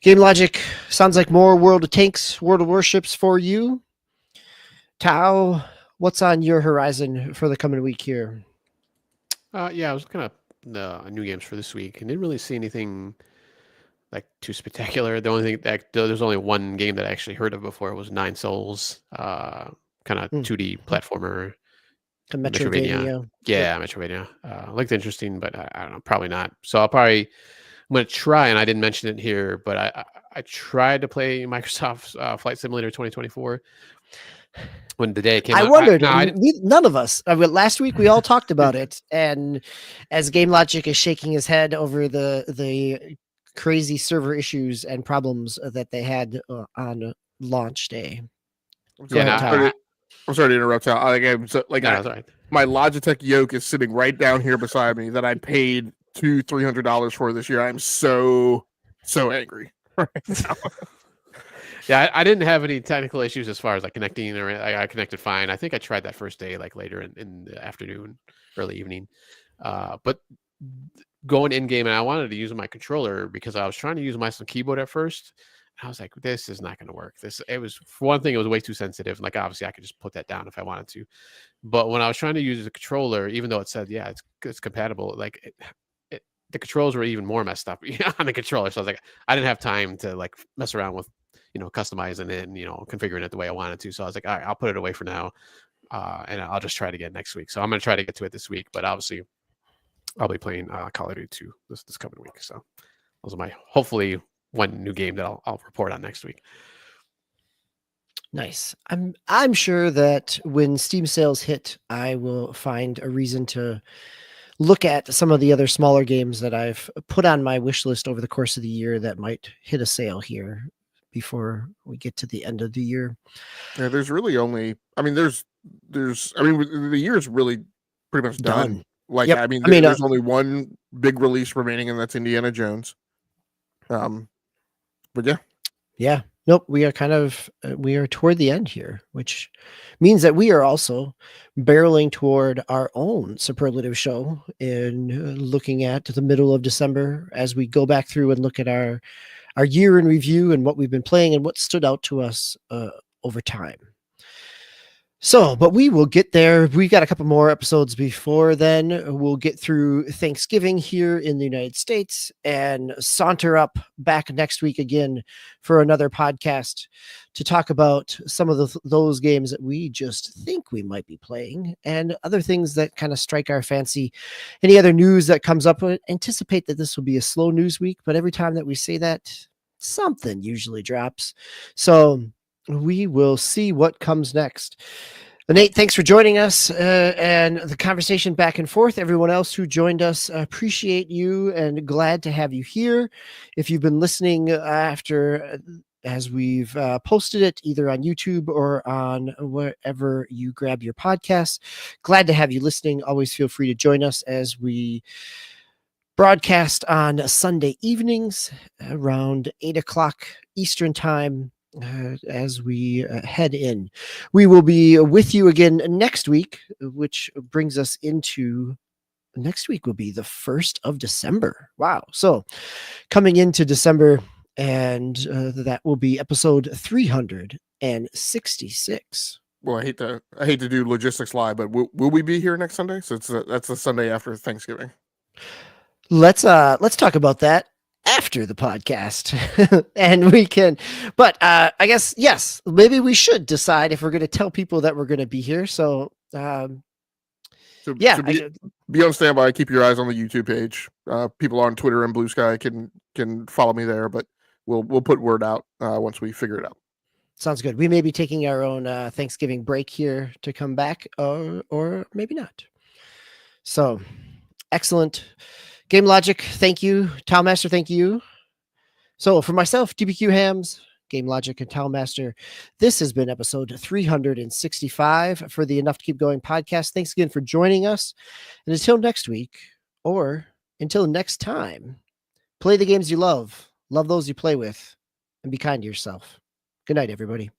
Game Logic, sounds like more World of Tanks, World of Warships for you. Tao, what's on your horizon for the coming week here? Yeah, I was looking up the new games for this week and didn't really see anything like too spectacular. The only thing that there's only one game that I actually heard of before was Nine Souls, kind of 2D platformer. Metroidvania. Yeah, Metroidvania. Looked interesting, but I don't know, probably not. So I'm going to try, and I didn't mention it here, but I tried to play Microsoft's Flight Simulator 2024 when the day it came out. I wondered, none of us. Last week we all talked about it, and as Game Logic is shaking his head over the crazy server issues and problems that they had on launch day. I'm sorry to interrupt. My Logitech yoke is sitting right down here beside me that I paid $200-$300 for this year. I'm so angry right now. Yeah, I didn't have any technical issues as far as like connecting, or I connected fine. I think I tried that first day, like later in the afternoon, early evening. But going in game, and I wanted to use my controller because I was trying to use my keyboard at first. I was like, this is not going to work. It was, for one thing, it was way too sensitive. Like, obviously I could just put that down if I wanted to. But when I was trying to use the controller, even though it said, yeah, it's compatible, like the controls were even more messed up on the controller. So I was like, I didn't have time to like mess around with, customizing it and, configuring it the way I wanted to. So I was like, all right, I'll put it away for now. And I'll just try it again next week. So I'm going to try to get to it this week, but obviously I'll be playing Call of Duty 2 this coming week. So those are my, hopefully, one new game that I'll report on next week. Nice. I'm sure that when Steam sales hit, I will find a reason to look at some of the other smaller games that I've put on my wish list over the course of the year that might hit a sale here before we get to the end of the year. Yeah, there's really only, I mean, the year is really pretty much done. Like, Yep. there's only one big release remaining, and that's Indiana Jones. But yeah. Yeah. Nope. We are toward the end here, which means that we are also barreling toward our own superlative show in looking at the middle of December as we go back through and look at our year in review and what we've been playing and what stood out to us over time. So, but we will get there. We've got a couple more episodes before then. We'll get through Thanksgiving here in the United States and saunter up back next week again for another podcast to talk about some of those games that we just think we might be playing and other things that kind of strike our fancy. Any other news that comes up, anticipate that this will be a slow news week, but every time that we say that, something usually drops. So we will see what comes next. Nate, thanks for joining us and the conversation back and forth. Everyone else who joined us, appreciate you and glad to have you here. If you've been listening after, as we've posted it either on YouTube or on wherever you grab your podcasts, glad to have you listening. Always feel free to join us as we broadcast on Sunday evenings around 8:00 Eastern time. As we head in, we will be with you again next week, which brings us into next week will be the 1st of December. Wow. So coming into December, and that will be episode 366. Well, I hate to do logistics live, but will we be here next Sunday? So that's the Sunday after Thanksgiving. Let's talk about that after the podcast. And we can, but I guess, yes, maybe we should decide if we're going to tell people that we're going to be here. So yeah, be on standby. Keep your eyes on the YouTube page. People on Twitter and Blue Sky can follow me there, but we'll put word out once we figure it out. Sounds good. We may be taking our own Thanksgiving break here to come back, or maybe not. So excellent. Game Logic, thank you. Talmaster, thank you. So for myself, DBQ Hams, Game Logic, and Talmaster, this has been episode 365 for the Enough to Keep Going podcast. Thanks again for joining us. And until next week, or until next time, play the games you love those you play with, and be kind to yourself. Good night, everybody.